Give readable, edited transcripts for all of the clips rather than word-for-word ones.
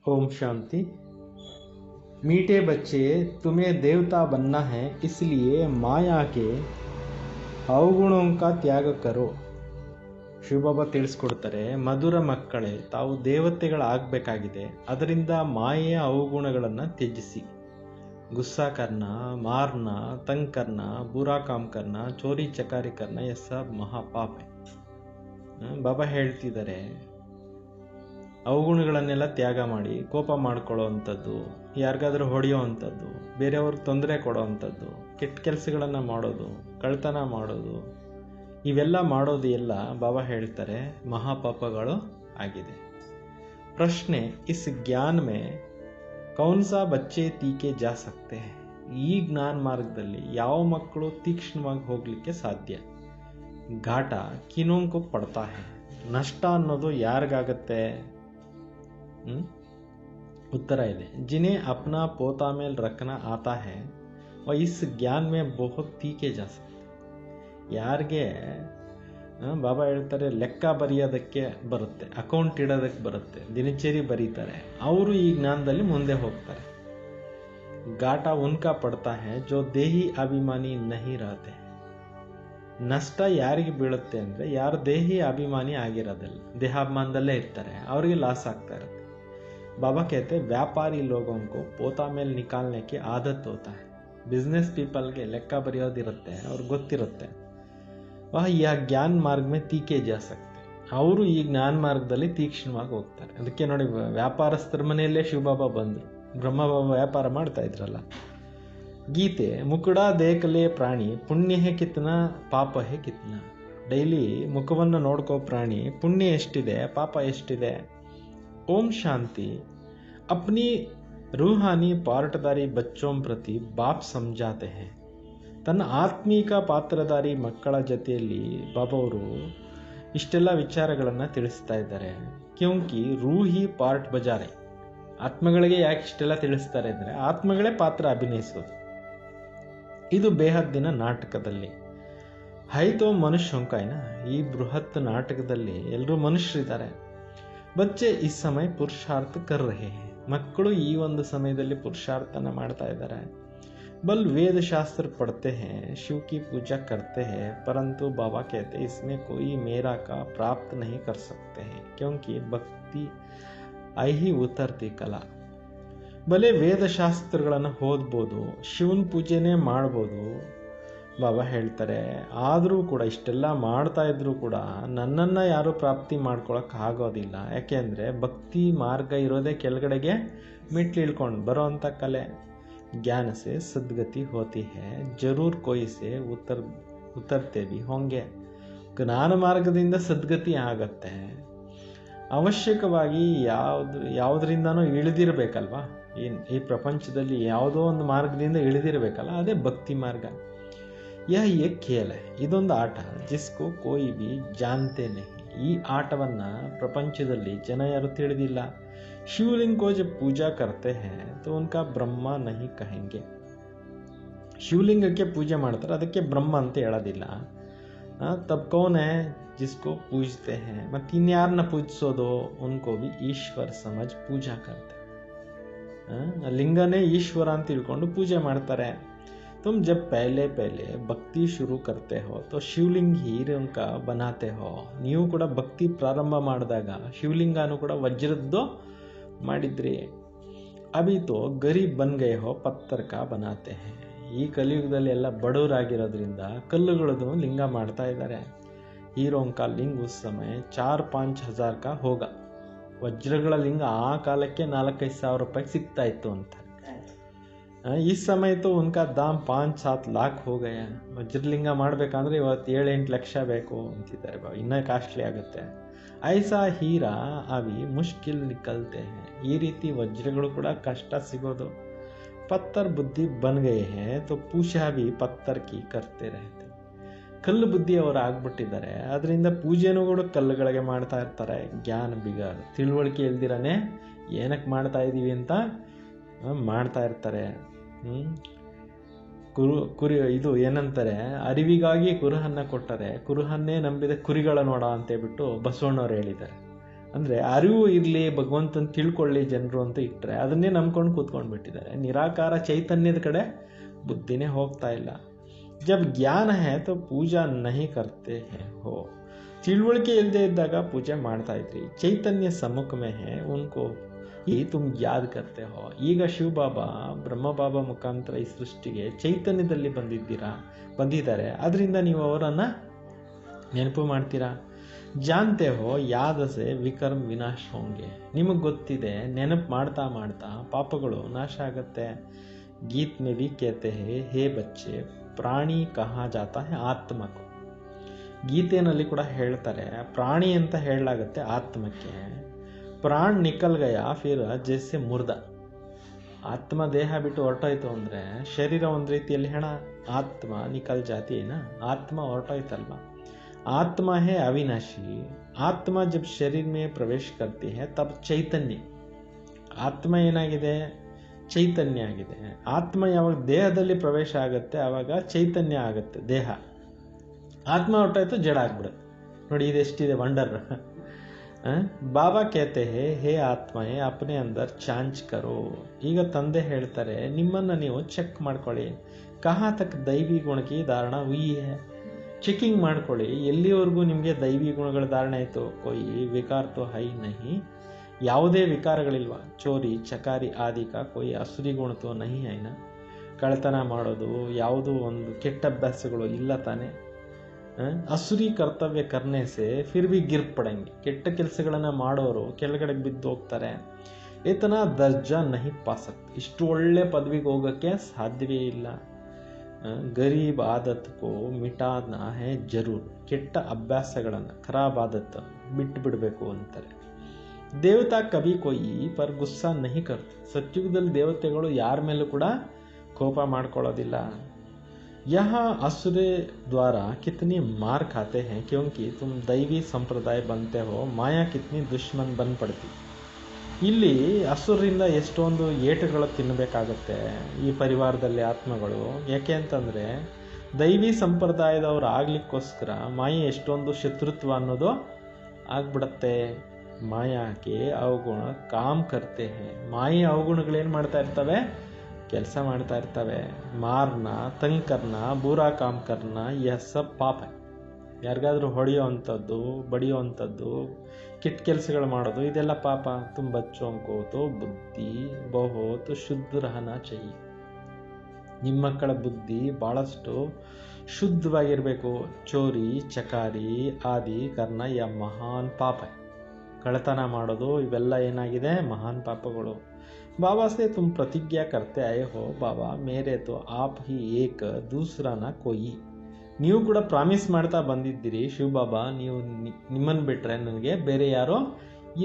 ओम शांति। मीठे बच्चे, तुम्हें देवता बनना है, इसलिए माया के ಅವಗುಣों का ತ್ಯಾಗ ಕರೋ. ಶಿವಬಾಬಾ ತಿಳಿಸ್ಕೊಡ್ತಾರೆ, ಮಧುರ ಮಕ್ಕಳೇ, ತಾವು ದೇವತೆಗಳಾಗಬೇಕಾಗಿದೆ. ಅದರಿಂದ ಮಾಯೆಯ ಅವಗುಣಗಳನ್ನು ತ್ಯಜಿಸಿ. गुस्सा करना, मारना, तंग करना, बुरा काम करना, चोरी चकारी करना, ये सब महापाप है. ಬಾಬಾ ಹೇಳ್ತಿದ್ದಾರೆ, ಅವಗುಣಗಳನ್ನೆಲ್ಲ ತ್ಯಾಗ ಮಾಡಿ, ಕೋಪ ಮಾಡ್ಕೊಳ್ಳೋ ಅಂಥದ್ದು, ಯಾರಿಗಾದ್ರೂ ಹೊಡೆಯೋ ಅಂಥದ್ದು, ಬೇರೆಯವ್ರಿಗೆ ತೊಂದರೆ ಕೊಡೋ ಅಂಥದ್ದು, ಕೆಟ್ಟ ಕೆಲಸಗಳನ್ನು ಮಾಡೋದು, ಕಳ್ತನ ಮಾಡೋದು, ಇವೆಲ್ಲ ಮಾಡೋದು ಎಲ್ಲ ಬಾಬಾ ಹೇಳ್ತಾರೆ ಮಹಾಪಾಪಗಳು ಆಗಿದೆ. ಪ್ರಶ್ನೆ, ಇಸ್ ಜ್ಞಾನ ಮೇ ಕೌನ್ ಸಾ ಬಚ್ಚೆ ತೀಕೆ ಜಾ ಸಕ್ತೆ ಹೈ? ಈ ಜ್ಞಾನ ಮಾರ್ಗದಲ್ಲಿ ಯಾವ ಮಕ್ಕಳು ತೀಕ್ಷ್ಣವಾಗಿ ಹೋಗ್ಲಿಕ್ಕೆ ಸಾಧ್ಯ? ಘಾಟ ಕಿನೋಂಕು ಪಡ್ತಾ ಹೈ? ನಷ್ಟ ಅನ್ನೋದು ಯಾರಿಗಾಗತ್ತೆ? उत्तर है, जिन्हें अपना पोता मेल रखना आता है और इस ज्ञान में बहुत तीखे जा सकते. ಯಾರಿಗೆ ಬಾಬಾ ಹೇಳ್ತಾರೆ ಲೆಕ್ಕ ಬರೆಯೋದಕ್ಕೆ ಬರುತ್ತೆ, ಅಕೌಂಟ್ ಇಡೋದಕ್ಕೆ ಬರುತ್ತೆ, ದಿನಚರಿ ಬರೀತಾರೆ, ಅವರು ಈ ಜ್ಞಾನದಲ್ಲಿ ಮುಂದೆ ಹೋಗ್ತಾರೆ. ಘಾಟಾ ಉನ್ಕಾ ಪಡ್ತಾ ಹೈ ಜೋ ದೇಹಿ ಅಭಿಮಾನಿ ನಹಿ ರಹತೆ. ನಷ್ಟ ಯಾರಿಗೆ ಬೀಳುತ್ತೆ ಅಂದರೆ ಯಾರು ದೇಹಿ ಅಭಿಮಾನಿ ಆಗಿರೋದಿಲ್ಲ, ದೇಹಾಭಿಮಾನದಲ್ಲೇ ಇರ್ತಾರೆ, ಅವರಿಗೆ ಲಾಸ್ ಆಗ್ತಾ ಇರುತ್ತೆ. बाबा कहते हैं व्यापारी लोगों को पोता मेल निकालने की आदत होता है. बिजनेस पीपल के ಲೆಕ್ಕ ಬರೆಯೋದಿರುತ್ತೆ, ಅವ್ರಿಗೆ ಗೊತ್ತಿರುತ್ತೆ, ವಹ ಯಾ ಜ್ಞಾನ ಮಾರ್ಗ ಮೇ ತೀಕೆ ಜಾ ಸಕ್ತೆ. ಅವರು ಈ ಜ್ಞಾನ ಮಾರ್ಗದಲ್ಲಿ ತೀಕ್ಷ್ಣವಾಗಿ ಹೋಗ್ತಾರೆ. ಅದಕ್ಕೆ ನೋಡಿ, ವ್ಯಾಪಾರಸ್ಥರ ಮನೆಯಲ್ಲೇ ಶಿವಬಾಬಾ ಬಂದರು. ಬ್ರಹ್ಮಬಾಬಾ ವ್ಯಾಪಾರ ಮಾಡ್ತಾ ಇದ್ರಲ್ಲ. ಗೀತೆ ಮುಕುಡ ದೇಖಲೆ ಪ್ರಾಣಿ ಪುಣ್ಯ ಹೇ ಕಿತ್ನಾ ಪಾಪ ಹೇ ಕಿತ್ನಾ. ಡೈಲಿ ಮುಖವನ್ನು ನೋಡ್ಕೋ ಪ್ರಾಣಿ, ಪುಣ್ಯ ಎಷ್ಟಿದೆ, ಪಾಪ ಎಷ್ಟಿದೆ. ओम शांति. अपनी रूहानी पार्टदारी बच्चों प्रति बाप समझाते हैं. ತನ್ನ ಆತ್ಮೀಕ ಪಾತ್ರಧಾರಿ ಮಕ್ಕಳ ಜೊತೆಯಲ್ಲಿ ಬಾಬಾವರು ಇಷ್ಟೆಲ್ಲ ವಿಚಾರಗಳನ್ನು ತಿಳಿಸ್ತಾ ಇದ್ದಾರೆ. ಕ್ಯೋಂಕಿ ರೂಹಿ ಪಾರ್ಟ್ ಬಜಾರೆ. ಆತ್ಮಗಳಿಗೆ ಯಾಕೆ ಇಷ್ಟೆಲ್ಲ ತಿಳಿಸ್ತಾರೆ ಅಂದರೆ ಆತ್ಮಗಳೇ ಪಾತ್ರ ಅಭಿನಯಿಸೋದು. ಇದು ಬೇಹದ್ದಿನ ನಾಟಕದಲ್ಲಿ ಹೈತೋ ಮನುಷ್ಯಂಕಾಯ್ನ. ಈ ಬೃಹತ್ ನಾಟಕದಲ್ಲಿ ಎಲ್ಲರೂ ಮನುಷ್ಯರಿದ್ದಾರೆ. ಬಚ್ಚೆ ಇಸ್ ಸಮಯ ಪುರುಷಾರ್ಥ ಕರ್ ರಹೆ ಹೈ. ಮಕ್ಕಳು ಈ ಒಂದು ಸಮಯದಲ್ಲಿ ಪುರುಷಾರ್ಥನ ಮಾಡ್ತಾ ಇದ್ದಾರೆ. ಬಲ್ ವೇದ ಶಾಸ್ತ್ರ ಪढ़ते हैं, शिव की पूजा करते हैं, परंतु बाबा कहते हैं इसमें कोई मेरा का प्राप्त नहीं कर सकते हैं, क्योंकि भक्ति ಐಹಿ ಉತ್ತರ್ತಿ ಕಲಾ. ಬಲೆ ವೇದ ಶಾಸ್ತ್ರಗಳನ್ನು ಓದ್ಬೋದು, ಶಿವನ ಪೂಜೆನೇ ಮಾಡ್ಬೋದು. ಬಾಬಾ ಹೇಳ್ತಾರೆ, ಆದರೂ ಕೂಡ ಇಷ್ಟೆಲ್ಲ ಮಾಡ್ತಾ ಇದ್ರೂ ಕೂಡ ನನ್ನನ್ನು ಯಾರೂ ಪ್ರಾಪ್ತಿ ಮಾಡ್ಕೊಳಕ್ಕೆ ಆಗೋದಿಲ್ಲ. ಯಾಕೆಂದರೆ ಭಕ್ತಿ ಮಾರ್ಗ ಇರೋದೇ ಕೆಳಗಡೆಗೆ ಮೆಟ್ಲು ಇಳ್ಕೊಂಡು ಬರೋವಂಥ ಕಲೆ. ಜ್ಞಾನ ಸೆ ಸದ್ಗತಿ ಹೋತಿ ಹೇ, ಜರೂರ್ ಕೊಯ್ ಸೆ ಉತ್ತರ್ತೆ ಭಿ ಹೋಂಗೆ. ಜ್ಞಾನ ಮಾರ್ಗದಿಂದ ಸದ್ಗತಿ ಆಗತ್ತೆ. ಅವಶ್ಯಕವಾಗಿ ಯಾವುದರಿಂದನೂ ಇಳಿದಿರಬೇಕಲ್ವಾ. ಈ ಪ್ರಪಂಚದಲ್ಲಿ ಯಾವುದೋ ಒಂದು ಮಾರ್ಗದಿಂದ ಇಳಿದಿರಬೇಕಲ್ಲ, ಅದೇ ಭಕ್ತಿ ಮಾರ್ಗ. ಯಹ ಏಕ್ ಖೇಲ್ ಹೈ. ಇದೊಂದು ಆಟ. ಜಿಸ್ಕೋ ಕೋಯಿ ಬಿ ಜಾನ್ತೆ ನಹಿ. ಈ ಆಟವನ್ನು ಪ್ರಪಂಚದಲ್ಲಿ ಜನ ಯಾರು ತಿಳಿದಿಲ್ಲ. ಶಿವಲಿಂಗ ಕೋ ಜಬ್ ಪೂಜಾ ಕರ್ತೆ ಹೈ ತೋ ಉನ್ಕಾ ಬ್ರಹ್ಮ ನಹಿ ಕಹೆಂಗೆ. ಶಿವಲಿಂಗಕ್ಕೆ ಪೂಜೆ ಮಾಡ್ತಾರೆ, ಅದಕ್ಕೆ ಬ್ರಹ್ಮ ಅಂತ ಹೇಳೋದಿಲ್ಲ. ತಬ್ ಕೌನ್ ಹೈ ಜಿಸ್ಕೋ ಪೂಜ್ತೆ ಹೈ. ಮತ್ತು ಇನ್ಯಾರನ್ನ ಪೂಜಿಸೋದು, ಉನ್ಕೋ ಬಿ ಈಶ್ವರ ಸಮಜ್ ಪೂಜಾ ಕರ್ತೆ. ಲಿಂಗನೇ ಈಶ್ವರ ಅಂತ ತಿಳ್ಕೊಂಡು ಪೂಜೆ ಮಾಡ್ತಾರೆ. तुम जब पहले भक्ति शुरू करते हो तो ಶಿವಲಿಂಗ ಹೀರಂಕ बनाते हो. ನೀವು ಕೂಡ ಭಕ್ತಿ ಪ್ರಾರಂಭ ಮಾಡಿದಾಗ ಶಿವಲಿಂಗನೂ ಕೂಡ ವಜ್ರದ್ದು ಮಾಡಿದ್ರಿ. ಅಭಿ ತೋ ಗರೀಬ್ ಬನ್ ಗಯೆ ಹೋ, ಪತ್ತರ್ ಕಾ ಬನಾತೆ ಹೈ. ಈ ಕಲಿಯುಗದಲ್ಲಿ ಎಲ್ಲ ಬಡವರಾಗಿರೋದ್ರಿಂದ ಕಲ್ಲುಗಳದ್ದು ಲಿಂಗ ಮಾಡ್ತಾ ಇದ್ದಾರೆ. ಹೀರೋಂಕ ಲಿಂಗ ಉಸ್ ಸಮಯ 4-5 ಹಜಾರ್ ಕಾ ಹೋಗ. ವಜ್ರಗಳ ಲಿಂಗ ಆ ಕಾಲಕ್ಕೆ 4-5 ಸಾವಿರ ರೂಪಾಯಿಗೆ ಸಿಗ್ತಾ ಇತ್ತು ಅಂತ. ಈ ಸಮಯ ತೋ ಉನ್ಕಾ ದಾಮ್ 5-7 ಲಾಖ ಹೋ ಗಯ. ವಜ್ರಲಿಂಗ ಮಾಡಬೇಕಂದ್ರೆ ಇವತ್ತು 7-8 ಲಕ್ಷ ಬೇಕು ಅಂತಿದ್ದಾರೆ. ಇನ್ನೂ ಕಾಸ್ಟ್ಲಿ ಆಗುತ್ತೆ. ಐಸಾ ಹೀರಾ ಅವಿ ಮುಷ್ಕಿಲ್ ನಿಕಲ್ತೆ ಹೈ. ಈ ರೀತಿ ವಜ್ರಗಳು ಕೂಡ ಕಷ್ಟ ಸಿಗೋದು. ಪತ್ತರ್ ಬುದ್ಧಿ ಬನ್ ಗಯೆ ಹೈ ತೋ ಪೂಜಾ ಭಿ ಪತ್ತರ್ ಕಿ ಕರ್ತೆ ರಹತೆ. ಕಲ್ಲು ಬುದ್ಧಿ ಅವರು ಆಗ್ಬಿಟ್ಟಿದ್ದಾರೆ, ಅದರಿಂದ ಪೂಜೆನೂ ಕೂಡ ಕಲ್ಲುಗಳಿಗೆ ಮಾಡ್ತಾ ಇರ್ತಾರೆ. ಜ್ಞಾನ ಬಿಗ ತಿಳುವಳಿಕೆ ಇಲ್ದಿರನೇ ಏನಕ್ಕೆ ಮಾಡ್ತಾ ಇದ್ದೀವಿ ಅಂತ ಮಾಡ್ತಾ ಇರ್ತಾರೆ. ಕುರಿ ಇದು ಏನಂತಾರೆ, ಅರಿವಿಗಾಗಿ ಕುರುಹನ್ನ ಕೊಟ್ಟರೆ ಕುರುಹನ್ನೇ ನಂಬಿದ ಕುರಿಗಳ ನೋಡ ಅಂತೇಳ್ಬಿಟ್ಟು ಬಸವಣ್ಣವ್ರು ಹೇಳಿದ್ದಾರೆ. ಅಂದರೆ ಅರಿವು ಇರಲಿ, ಭಗವಂತನ ತಿಳ್ಕೊಳ್ಳಿ ಜನರು ಅಂತ ಇಟ್ಟರೆ ಅದನ್ನೇ ನಂಬ್ಕೊಂಡು ಕೂತ್ಕೊಂಡು ಬಿಟ್ಟಿದ್ದಾರೆ. ನಿರಾಕಾರ ಚೈತನ್ಯದ ಕಡೆ ಬುದ್ಧಿನೇ ಹೋಗ್ತಾ ಇಲ್ಲ. ಜಬ್ ಜ್ಞಾನ ಹೇ ತೋ ಪೂಜಾ ನಹಿ ಕರ್ತೆ ಹೇ ಹೋ. ತಿಳುವಳಿಕೆ ಇಲ್ಲದೆ ಇದ್ದಾಗ ಪೂಜೆ ಮಾಡ್ತಾ ಇದ್ರಿ. ಚೈತನ್ಯ ಸಮ್ಮುಖ ಮೇ ಹೇ ಉನ್ಕೋ ಈ ತುಮ್ ಯಾದ್ ಕರ್ತೆ ಹೋ. ಈಗ ಶಿವ ಬಾಬಾ ಬ್ರಹ್ಮ ಬಾಬಾ ಮುಖಾಂತರ ಈ ಸೃಷ್ಟಿಗೆ ಚೈತನ್ಯದಲ್ಲಿ ಬಂದಿದ್ದಾರೆ. ಅದರಿಂದ ನೀವು ಅವರನ್ನು ನೆನಪು ಮಾಡ್ತೀರಾ. ಜಾನ್ತೆ ಹೋ ಯಾದ ಸೆ ವಿಕರ್ಮ ವಿನಾಶ ಹೋಂಗೆ. ನಿಮಗೆ ಗೊತ್ತಿದೆ, ನೆನಪು ಮಾಡ್ತಾ ಮಾಡ್ತಾ ಪಾಪಗಳು ನಾಶ ಆಗತ್ತೆ. ಗೀತ್ ಮೇ ಭಿ ಕೇತೆ ಹೇ ಬಚ್ಚೆ ಪ್ರಾಣಿ ಕಹಾ ಜಾತಾ ಹೇ ಆತ್ಮಕು. ಗೀತೆಯಲ್ಲಿ ಕೂಡ ಹೇಳ್ತಾರೆ, ಪ್ರಾಣಿ ಅಂತ ಹೇಳಲಾಗತ್ತೆ ಆತ್ಮಕ್ಕೆ. ಪ್ರಾಣ್ ನಿಕಲ್ ಗಯಾ ಫಿರ್ ಜೈಸೆ ಮುರ್ದ. ಆತ್ಮ ದೇಹ ಬಿಟ್ಟು ಹೊರಟೋಯ್ತು ಅಂದರೆ ಶರೀರ ಒಂದು ರೀತಿಯಲ್ಲಿ ಹೆಣ, ಆತ್ಮ ನಿಕಲ್ ಜಾತಿ ಏನ, ಆತ್ಮ ಹೊರಟೋಯ್ತಲ್ವ. आत्मा है अविनाशी. आत्मा जब शरीर में प्रवेश करती है तब चैतन्य, ಆತ್ಮ ಏನಾಗಿದೆ, ಚೈತನ್ಯ ಆಗಿದೆ. ಆತ್ಮ ಯಾವಾಗ ದೇಹದಲ್ಲಿ ಪ್ರವೇಶ ಆಗುತ್ತೆ ಆವಾಗ ಚೈತನ್ಯ ಆಗುತ್ತೆ ದೇಹ. ಆತ್ಮ ಹೊರಟಾಯ್ತು ಜಡ ಆಗ್ಬಿಡುತ್ತೆ. ನೋಡಿ ಇದೆಷ್ಟಿದೆ ವಂಡರ್. ಬಾಬಾ ಕೇತೆ ಹೇ ಆತ್ಮ ಹೇ ಅಪ್ನೆ ಅಂದರ್ ಚಾಂಚ್ ಕರೋ. ಈಗ ತಂದೆ ಹೇಳ್ತಾರೆ, ನಿಮ್ಮನ್ನು ನೀವು ಚೆಕ್ ಮಾಡ್ಕೊಳ್ಳಿ. ಕಹಾ ತಕ್ ದೈವಿ ಗುಣಕಿ ಧಾರಣ ಹುಯಿ ಹೇ. ಚೆಕಿಂಗ್ ಮಾಡ್ಕೊಳ್ಳಿ, ಎಲ್ಲಿವರೆಗೂ ನಿಮಗೆ ದೈವಿ ಗುಣಗಳ ಧಾರಣೆ ಆಯಿತು. ಕೊಯ್ ವಿಕಾರ ತೋ ಹೈ ನಹಿ. ಯಾವುದೇ ವಿಕಾರಗಳಿಲ್ವ. ಚೋರಿ ಚಕಾರಿ ಆದಿಕ ಕೊಯ್ ಅಸುರಿ ಗುಣ ತೋ ನಹಿ ಹೈನ. ಕಳ್ತನ ಮಾಡೋದು ಯಾವುದೂ ಒಂದು ಕೆಟ್ಟ ಅಭ್ಯಾಸಗಳು ಇಲ್ಲ ತಾನೆ. ಅಸುರಿ ಕರ್ತವ್ಯ ಕರ್ನೇಸೆ ಫಿರ್ ಬಿ ಗಿರ್ ಪಡಂಗೆ. ಕೆಟ್ಟ ಕೆಲಸಗಳನ್ನು ಮಾಡೋರು ಕೆಳಗಡೆ ಬಿದ್ದು ಹೋಗ್ತಾರೆ. ಏತನ ದರ್ಜಾ ನಹಿ ಪಾಸಕ್. ಇಷ್ಟು ಒಳ್ಳೆ ಪದವಿಗೆ ಹೋಗೋಕ್ಕೆ ಸಾಧ್ಯವೇ ಇಲ್ಲ. ಗರೀಬ್ ಆದತ್ ಕೋ ಮಿಟಾನ ಹೇ ಜರೂರ್. ಕೆಟ್ಟ ಅಭ್ಯಾಸಗಳನ್ನು, ಖರಾಬ್ ಆದತ್ ಬಿಟ್ಟು ಬಿಡಬೇಕು ಅಂತಾರೆ. ದೇವತಾ ಕವಿ ಕೊಯಿ ಪರ್ ಗುಸ್ಸಾ ನಹಿ ಕರ್ತ. ಸತ್ಯುಗದಲ್ಲಿ ದೇವತೆಗಳು ಯಾರ ಮೇಲೂ ಕೂಡ ಕೋಪ ಮಾಡ್ಕೊಳ್ಳೋದಿಲ್ಲ. ಯಹ ಅಸುರೆ ದ್ವಾರ ಕಿತನಿ ಮಾರ್ ಖಾತೆ ಹೇ ಕ್ಯೋಂಕಿ ತುಮ್ ದೈವಿ ಸಂಪ್ರದಾಯ ಬಂತೆ ಹೋ ಮಾಯಾ ಕಿತನಿ ದುಶ್ಮನ್ ಬನ್ ಪಡ್ತಿ. ಇಲ್ಲಿ ಅಸುರರಿಂದ ಎಷ್ಟೊಂದು ಏಟುಗಳು ತಿನ್ನಬೇಕಾಗತ್ತೆ ಈ ಪರಿವಾರದಲ್ಲಿ ಆತ್ಮಗಳು. ಯಾಕೆ ಅಂತಂದರೆ ದೈವಿ ಸಂಪ್ರದಾಯದವ್ರು ಆಗ್ಲಿಕ್ಕೋಸ್ಕರ ಮಾಯೆ ಎಷ್ಟೊಂದು ಶತ್ರುತ್ವ ಅನ್ನೋದು ಆಗ್ಬಿಡತ್ತೆ. ಮಾಯಾಕೆ ಅವಗುಣ ಕಾಮ್ ಕರ್ತೆ ಹೇ. ಮಾಯೆ ಅವಗುಣಗಳೇನು ಮಾಡ್ತಾ ಇರ್ತವೆ, ಕೆಲಸ ಮಾಡ್ತಾ ಇರ್ತವೆ. ಮಾರ್ನ, ತಂಗ್ ಕರ್ನ, ಬೂರಾ ಕಾಮ್ ಕರ್ನ, ಯಹ ಸಬ್ ಪಾಪ. ಯಾರಿಗಾದ್ರೂ ಹೊಡೆಯೋ ಅಂಥದ್ದು, ಬಡಿಯೋ ಅಂಥದ್ದು, ಕೆಟ್ಟ ಕೆಲಸಗಳು ಮಾಡೋದು, ಇದೆಲ್ಲ ಪಾಪ. ತುಮ್ ಬಚ್ಚೋಂ ಕೋ ತೋ ಬುದ್ಧಿ ಬಹುತ್ ಶುದ್ಧ ರಹನಾ ಚಾಹಿಯೆ. ನಿಮ್ಮ ಮಕ್ಕಳ ಬುದ್ಧಿ ಭಾಳಷ್ಟು ಶುದ್ಧವಾಗಿರಬೇಕು. ಚೋರಿ ಚಕಾರಿ ಆದಿ ಕರ್ನ ಯ ಮಹಾನ್ ಪಾಪ. ಕಳ್ಳತನ ಮಾಡೋದು ಇವೆಲ್ಲ ಏನಾಗಿದೆ, ಮಹಾನ್ ಪಾಪಗಳು. ಬಾಬಾ ಸೆ ತುಮ್ ಪ್ರತಿಜ್ಞಾ ಕರ್ತೆ ಆಯೆ ಹೋ ಬಾಬಾ ಮೇರೆ ತೋ ಆಪ್ ಹಿ ಏಕ್ ದೂಸರಾನ ಕೊಯಿ. ನೀವು ಕೂಡ ಪ್ರಾಮಿಸ್ ಮಾಡ್ತಾ ಬಂದಿದ್ದೀರಿ, ಶಿವ ಬಾಬಾ ನೀವು ನಿಮ್ಮನ್ನು ಬಿಟ್ಟರೆ ನನಗೆ ಬೇರೆ ಯಾರೋ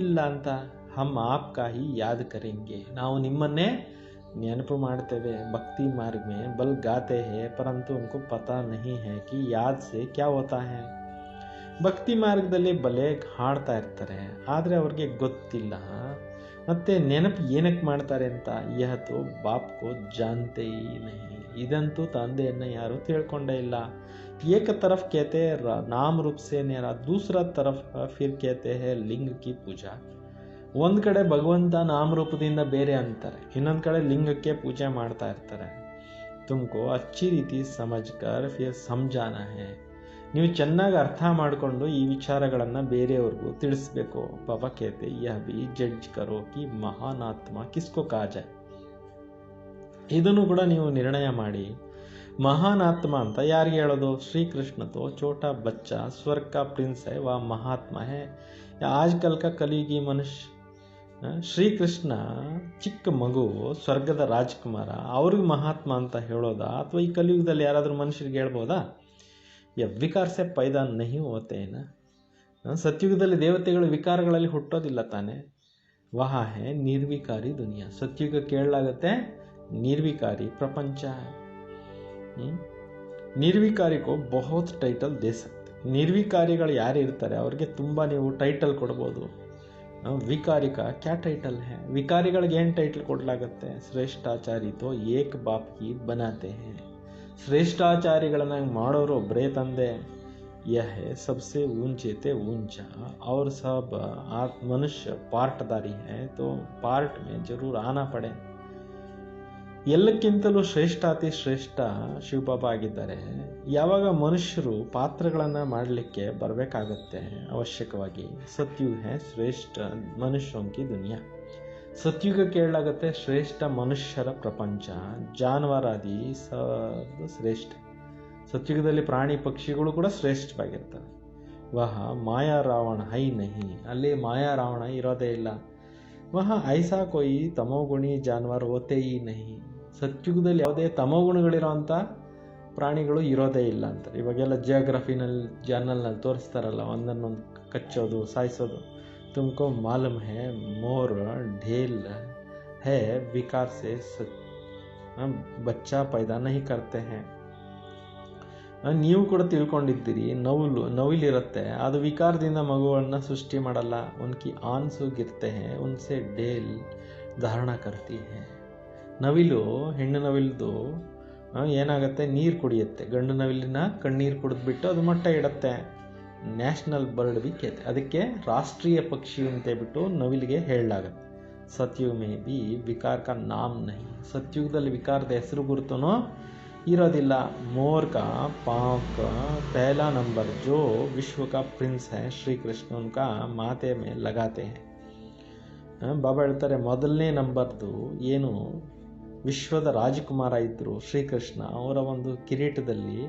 ಇಲ್ಲ ಅಂತ. ಹಮ್ ಆಪ್ಕಾ ಹಿ ಯಾದ್ ಕರೆಂಗೆ. ನಾವು ನಿಮ್ಮನ್ನೇ ನೆನಪು ಮಾಡ್ತೇವೆ. ಭಕ್ತಿ ಮಾರ್ಗ ಮೇ ಬಲ್ ಗಾತೆ ಹೇ ಪರಂತು ಉनको ಪತಾ ನಹಿ ಹೇ ಕಿ ಯಾದ್ ಸೆ ಕ್ಯಾ ಹೋತಾ ಹೇ. ಭಕ್ತಿ ಮಾರ್ಗದಲ್ಲಿ ಬಲೆ ಹಾಡ್ತಾ ಇರ್ತಾರೆ, ಆದರೆ ಅವ್ರಿಗೆ ಗೊತ್ತಿಲ್ಲ ಮತ್ತೆ ನೆನಪು ಏನಕ್ಕೆ ಮಾಡ್ತಾರೆ ಅಂತ. ಯಹ ತೋ ಬಾಪ್ ಕೋ ಜಾನ್ತೆ ಹಿ ನಹಿ. ಇದಂತೂ ತಂದೆಯನ್ನು ಯಾರೂ ತಿಳ್ಕೊಂಡೇ ಇಲ್ಲ. एक तरफ कहते हैं नाम रूप से ನೇರ, दूसरा तरफ फिर कहते हैं लिंग की पूजा. ಒಂದು ಕಡೆ ಭಗವಂತ ನಾಮರೂಪದಿಂದ ಬೇರೆ ಅಂತಾರೆ, ಇನ್ನೊಂದು ಕಡೆ ಲಿಂಗಕ್ಕೆ ಪೂಜೆ ಮಾಡ್ತಾ ಇರ್ತಾರೆ. ತುಮಕೋ ಅಚ್ಚಿ ರೀತಿ ಸಮಜ್ಕರ್ ಫಿರ್ ಸಮಜಾನ ಹೇ. ನೀವು ಚೆನ್ನಾಗಿ ಅರ್ಥ ಮಾಡಿಕೊಂಡು ಈ ವಿಚಾರಗಳನ್ನು ಬೇರೆಯವ್ರಿಗೂ ತಿಳಿಸ್ಬೇಕು. ಬಾಬಾ ಕೇತೆ ಯಹ ಬಿ ಜಡ್ಜ್ ಕರೋ ಕಿ ಮಹಾನ್ ಆತ್ಮ ಕಿಸ್ಕೋ ಕಹಾ ಜಾಯೆ. ಇದನ್ನು ಕೂಡ ನೀವು ನಿರ್ಣಯ ಮಾಡಿ, ಮಹಾನ್ ಆತ್ಮ ಅಂತ ಯಾರಿಗೆ ಹೇಳೋದು. ಶ್ರೀಕೃಷ್ಣ ತೋ ಛೋಟಾ ಬಚ್ಚಾ ಸ್ವರ್ಗ ಕಾ ಪ್ರಿನ್ಸ್ ಹೈ ವಾ ಮಹಾತ್ಮ ಹೈ. ಆಜ್ಕಲ್ ಕಾ ಕಲಿಯುಗಿ ಮನುಷ್ಯ. ಶ್ರೀಕೃಷ್ಣ ಚಿಕ್ಕ ಮಗು, ಸ್ವರ್ಗದ ರಾಜ್ಕುಮಾರ, ಅವ್ರಿಗೆ ಮಹಾತ್ಮ ಅಂತ ಹೇಳೋದಾ, ಅಥವಾ ಈ ಕಲಿಯುಗದಲ್ಲಿ ಯಾರಾದರೂ ಮನುಷ್ಯರಿಗೆ ಹೇಳ್ಬೋದಾ. ವಿಕಾರ ಸೆ ಪೈದಾ ನಹಿ ಹೋತೇನ. ಸತ್ಯುಗದಲ್ಲಿ ದೇವತೆಗಳು ವಿಕಾರಗಳಲ್ಲಿ ಹುಟ್ಟೋದಿಲ್ಲ ತಾನೆ. ವಹಾ ಹೇ ನಿರ್ವಿಕಾರಿ ದುನಿಯಾ. ಸತ್ಯುಗ ಕೇಳಲಾಗತ್ತೆ ನಿರ್ವಿಕಾರಿ ಪ್ರಪಂಚ. ನಿರ್ವಿಕಾರಿಗೂ ಬಹುತ್ ಟೈಟಲ್ ದೇ ಸಕ್ತೆ. ನಿರ್ವಿಕಾರಿಗಳು ಯಾರು ಇರ್ತಾರೆ ಅವ್ರಿಗೆ ತುಂಬ ನೀವು ಟೈಟಲ್ ಕೊಡ್ಬೋದು. ವಿಕಾರಿಕ ಕ್ಯಾ ಟೈಟಲ್ ಹೇ. ವಿಕಾರಿಗಳಿಗೆ ಏನು ಟೈಟಲ್ ಕೊಡಲಾಗತ್ತೆ. ಶ್ರೇಷ್ಠಾಚಾರಿ ತೋ ಏಕ್ ಬಾಪ್ ಹಿ ಬನಾತೆ ಹೇ. ಶ್ರೇಷ್ಠಾಚಾರಿಗಳನ್ನ ಮಾಡೋರು ಒಬ್ಬರೇ ತಂದೆ. यह है सबसे ऊंचे ते ऊंचा, और सब मनुष्य ಪಾರ್ಟ್ದಾರಿ है, तो ಪಾರ್ಟ್ में जरूर आना पड़े. ಎಲ್ಲಕ್ಕಿಂತಲೂ ಶ್ರೇಷ್ಠಾತಿ ಶ್ರೇಷ್ಠ ಶಿವಬಾಬಾ ಆಗಿದ್ದಾರೆ. ಯಾವಾಗ ಮನುಷ್ಯರು ಪಾತ್ರಗಳನ್ನು ಮಾಡಲಿಕ್ಕೆ ಬರಬೇಕಾಗತ್ತೆ ಅವಶ್ಯಕವಾಗಿ, ಸತ್ಯುಗ है ಶ್ರೇಷ್ಠ ಮನುಷ್ಯೋं की दुनिया. ಸತ್ಯುಗಕ್ಕೆ ಹೇಳಲಾಗುತ್ತೆ ಶ್ರೇಷ್ಠ ಮನುಷ್ಯರ ಪ್ರಪಂಚ, ಜಾನುವಾರಾದಿ सब ಶ್ರೇಷ್ಠ. ಸತ್ಯುಗದಲ್ಲಿ ಪ್ರಾಣಿ ಪಕ್ಷಿಗಳು ಕೂಡ ಶ್ರೇಷ್ಠವಾಗಿರ್ತವೆ. ವಹ ಮಾಯಾ ರಾವಣ ಹೈ ನಹಿ, ಅಲ್ಲಿ ಮಾಯಾ ರಾವಣ ಇರೋದೇ ಇಲ್ಲ. ವಹ ಐಸಾ ಕೊಯ್ ತಮೋಗುಣಿ ಜಾನುವಾರು ಹೋತೆ ಹಿ ನಹಿ, ಸತ್ಯುಗದಲ್ಲಿ ಯಾವುದೇ ತಮೋಗುಣಗಳಿರೋಂಥ ಪ್ರಾಣಿಗಳು ಇರೋದೇ ಇಲ್ಲ ಅಂತಾರೆ. ಇವಾಗೆಲ್ಲ ಜಿಯೋಗ್ರಫಿನಲ್ಲಿ ಚಾನಲ್ನಲ್ಲಿ ತೋರಿಸ್ತಾರಲ್ಲ, ಒಂದನ್ನೊಂದು ಕಚ್ಚೋದು ಸಾಯಿಸೋದು. ತುಮಕೋ ಮಾಲೂಮ್ ಹೇ ಮೋರ್ ಢೇಲ್ ಹೇ ವಿಕಾರ ಸೆ ಬಚ್ಚಾ ಪೈದಾ ನಹಿ ಕರ್ತೆ ಹೇ. ನೀವು ಕೂಡ ತಿಳ್ಕೊಂಡಿದ್ದೀರಿ, ನವಿಲಿರುತ್ತೆ, ಅದು ವಿಕಾರದಿಂದ ಮಗುಗಳನ್ನ ಸೃಷ್ಟಿ ಮಾಡಲ್ಲ. ಉನ್ಕಿ ಆನ್ಸು ಗಿರ್ತೆ ಹೇ ಉನ್ಸೆ ಢೇಲ್ ಧಾರಣ ಕರ್ತಿ ಹೇ. ನವಿಲು, ಹೆಣ್ಣು ನವಿಲ್ದು ಏನಾಗುತ್ತೆ, ನೀರು ಕುಡಿಯುತ್ತೆ. ಗಂಡು ನವಿಲಿನ ಕಣ್ಣೀರು ಕುಡಿದ್ಬಿಟ್ಟು ಅದು ಮೊಟ್ಟೆ ಇಡುತ್ತೆ. ನ್ಯಾಷನಲ್ ಬರ್ಡ್ ಬಿ ಕೇತೆ, ಅದಕ್ಕೆ ರಾಷ್ಟ್ರೀಯ ಪಕ್ಷಿ ಅಂತ ಬಿಟ್ಟು ನವಿಲಿಗೆ ಹೇಳಲಾಗುತ್ತೆ. ಸತ್ಯುಗ ಮೇ ಬಿ ವಿಕಾರ ಕಾ ನಾಮ್ ನಹಿ, ಸತ್ಯುಗದಲ್ಲಿ ವಿಕಾರದ ಹೆಸರು ಗುರುತುನೋ ಇರೋದಿಲ್ಲ. मोर का पाँव का पहला नंबर जो विश्व का प्रिंस है श्री कृष्ण, उनका माथे में लगाते हैं. ಬಾಬಾ ಹೇಳ್ತಾರೆ, ಮೊದಲನೇ ನಂಬರ್ದು ಏನು ವಿಶ್ವದ ರಾಜಕುಮಾರ ಇದ್ದರು ಶ್ರೀಕೃಷ್ಣ, ಅವರ ಒಂದು ಕಿರೀಟದಲ್ಲಿ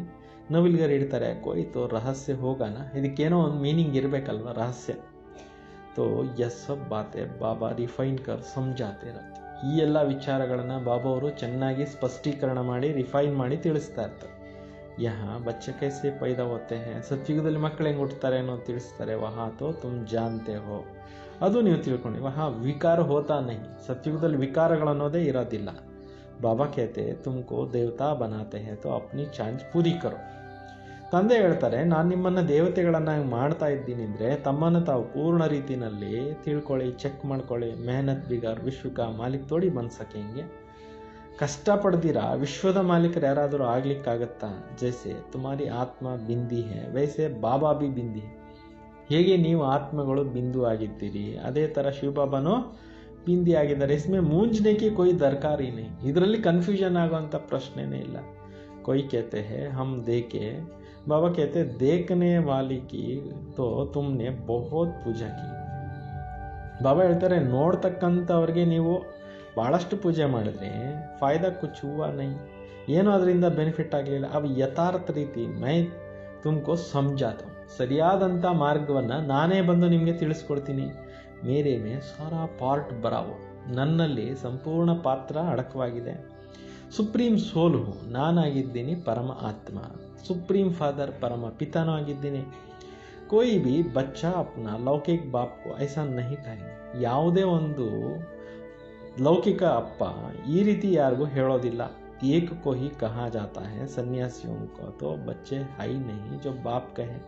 ನವಿಲ್ಗರು ಇಡ್ತಾರೆ. ಕೊಯ್ತು ರಹಸ್ಯ ಹೋಗೋಣ, ಇದಕ್ಕೇನೋ ಒಂದು ಮೀನಿಂಗ್ ಇರಬೇಕಲ್ವ, ರಹಸ್ಯ. ತೋ ಯಸ್ ಸಬ್ ಬಾತೆ ಬಾಬಾ ರಿಫೈನ್ ಕರ್ ಸಮಜಾತೆ ಇರತ್ತೆ. ಈ ಎಲ್ಲ ವಿಚಾರಗಳನ್ನು ಬಾಬಾ ಅವರು ಚೆನ್ನಾಗಿ ಸ್ಪಷ್ಟೀಕರಣ ಮಾಡಿ ರಿಫೈನ್ ಮಾಡಿ ತಿಳಿಸ್ತಾ ಇರ್ತಾರೆ. ಯಹ ಬಚ್ಚೆ ಕೈಸೆ ಪೈದಾ ಹೋತೆ ಹೇ, ಸತ್ಯುಗದಲ್ಲಿ ಮಕ್ಕಳು ಹೆಂಗೆ ಹುಟ್ಟುತ್ತಾರೆ ಅನ್ನೋದು ತಿಳಿಸ್ತಾರೆ. ವಹಾ ತೋ ತುಮ್ ಜಾನ್ತೆ ಹೋ, ಅದು ನೀವು ತಿಳ್ಕೊಂಡು. ವಹಾ ವಿಕಾರ ಹೋತಾ ನಹಿ, ಸತ್ಯುಗದಲ್ಲಿ ವಿಕಾರಗಳನ್ನೋದೇ ಇರೋದಿಲ್ಲ. ಬಾಬಾ ಕೇತೆ ತುಮಕೋ ದೇವತಾ ಬನಾತೆ ಹೇ ತೋ ಅಪ್ನಿ ಚಾಂಚ್ ಪೂರಿ ಕರೋ. ತಂದೆ ಹೇಳ್ತಾರೆ, ನಾನು ನಿಮ್ಮನ್ನು ದೇವತೆಗಳನ್ನಾಗಿ ಮಾಡ್ತಾ ಇದ್ದೀನಿ ಅಂದರೆ ತಮ್ಮನ್ನು ತಾವು ಪೂರ್ಣ ರೀತಿಯಲ್ಲಿ ತಿಳ್ಕೊಳ್ಳಿ, ಚೆಕ್ ಮಾಡ್ಕೊಳ್ಳಿ. ಮೆಹನತ್ ಬಿಗಾರ್ ವಿಶ್ವಕ ಮಾಲಿಕ್ ತೋಡಿ ಬನ್ ಸಕೆಂಗೆ. ಕಷ್ಟಪಡ್ದಿರಾ ವಿಶ್ವದ ಮಾಲೀಕರು ಯಾರಾದರೂ ಆಗ್ಲಿಕ್ಕಾಗತ್ತಾ? ಜೈಸೆ ತುಮಾರಿ ಆತ್ಮ ಬಿಂದಿ ಹೇ ವೈಸೆ ಬಾಬಾ ಬಿ ಬಿಂದಿ. ಹೇಗೆ ನೀವು ಆತ್ಮಗಳು ಬಿಂದು ಆಗಿದ್ದೀರಿ, ಅದೇ ಥರ ಶಿವಬಾಬಾನೂ ಬಿಂದಿ ಆಗಿದ್ದಾರೆ. ಇಸ್ಮೆ ಮೂಂಜ್ನೇಕಿ ಕೊಯ್ ದರ್ಕಾರಿ ನಹಿ, ಇದರಲ್ಲಿ ಕನ್ಫ್ಯೂಷನ್ ಆಗುವಂಥ ಪ್ರಶ್ನೆನೇ ಇಲ್ಲ. ಕೊಯ್ ಕೇತೆ ಹೇ ಹಮ್ ದೇಕೆ, ಬಾಬಾ ಕೇತೆ ದೇಖನೆ ವಾಲಿ ಕಿ ತೋ ತುಮ್ನೆ ಬಹುತ್ ಪೂಜಾ ಕಿ. ಬಾಬಾ ಹೇಳ್ತಾರೆ, ನೋಡ್ತಕ್ಕಂಥವ್ರಿಗೆ ನೀವು ಭಾಳಷ್ಟು ಪೂಜೆ ಮಾಡಿದ್ರೆ ಫಾಯ್ದಾ ಕುಚ್ ಹೂವಾ ನಹಿ, ಏನೂ ಅದರಿಂದ ಬೆನಿಫಿಟ್ ಆಗಲಿಲ್ಲ. ಅವು ಯಥಾರ್ಥ ರೀತಿ ಮೈ ತುಮಕೋ ಸಮಜಾತ, ಸರಿಯಾದಂಥ ಮಾರ್ಗವನ್ನು ನಾನೇ ಬಂದು ನಿಮಗೆ ತಿಳಿಸ್ಕೊಡ್ತೀನಿ. ಮೇರೆ ಮೇ ಸಾರಾ ಪಾರ್ಟ್ ಬರಾವು, ನನ್ನಲ್ಲಿ ಸಂಪೂರ್ಣ ಪಾತ್ರ ಅಡಕವಾಗಿದೆ. ಸುಪ್ರೀಂ ಸೋಲ್ ಹೂ, ನಾನಾಗಿದ್ದೀನಿ ಪರಮ ಆತ್ಮ. ಸುಪ್ರೀಂ ಫಾದರ್, ಪರಮ ಪಿತಾನೂ ಆಗಿದ್ದೀನಿ. कोई भी बच्चा अपना लौकिक बाप को ऐसा नहीं कहेंगे. ಯಾವುದೇ ಒಂದು ಲೌಕಿಕ ಅಪ್ಪ ಈ ರೀತಿ ಯಾರಿಗೂ ಹೇಳೋದಿಲ್ಲ. ಏಕ को ही कहा जाता है सन्यासियों को तो बच्चे है ही नहीं जो बाप कहे.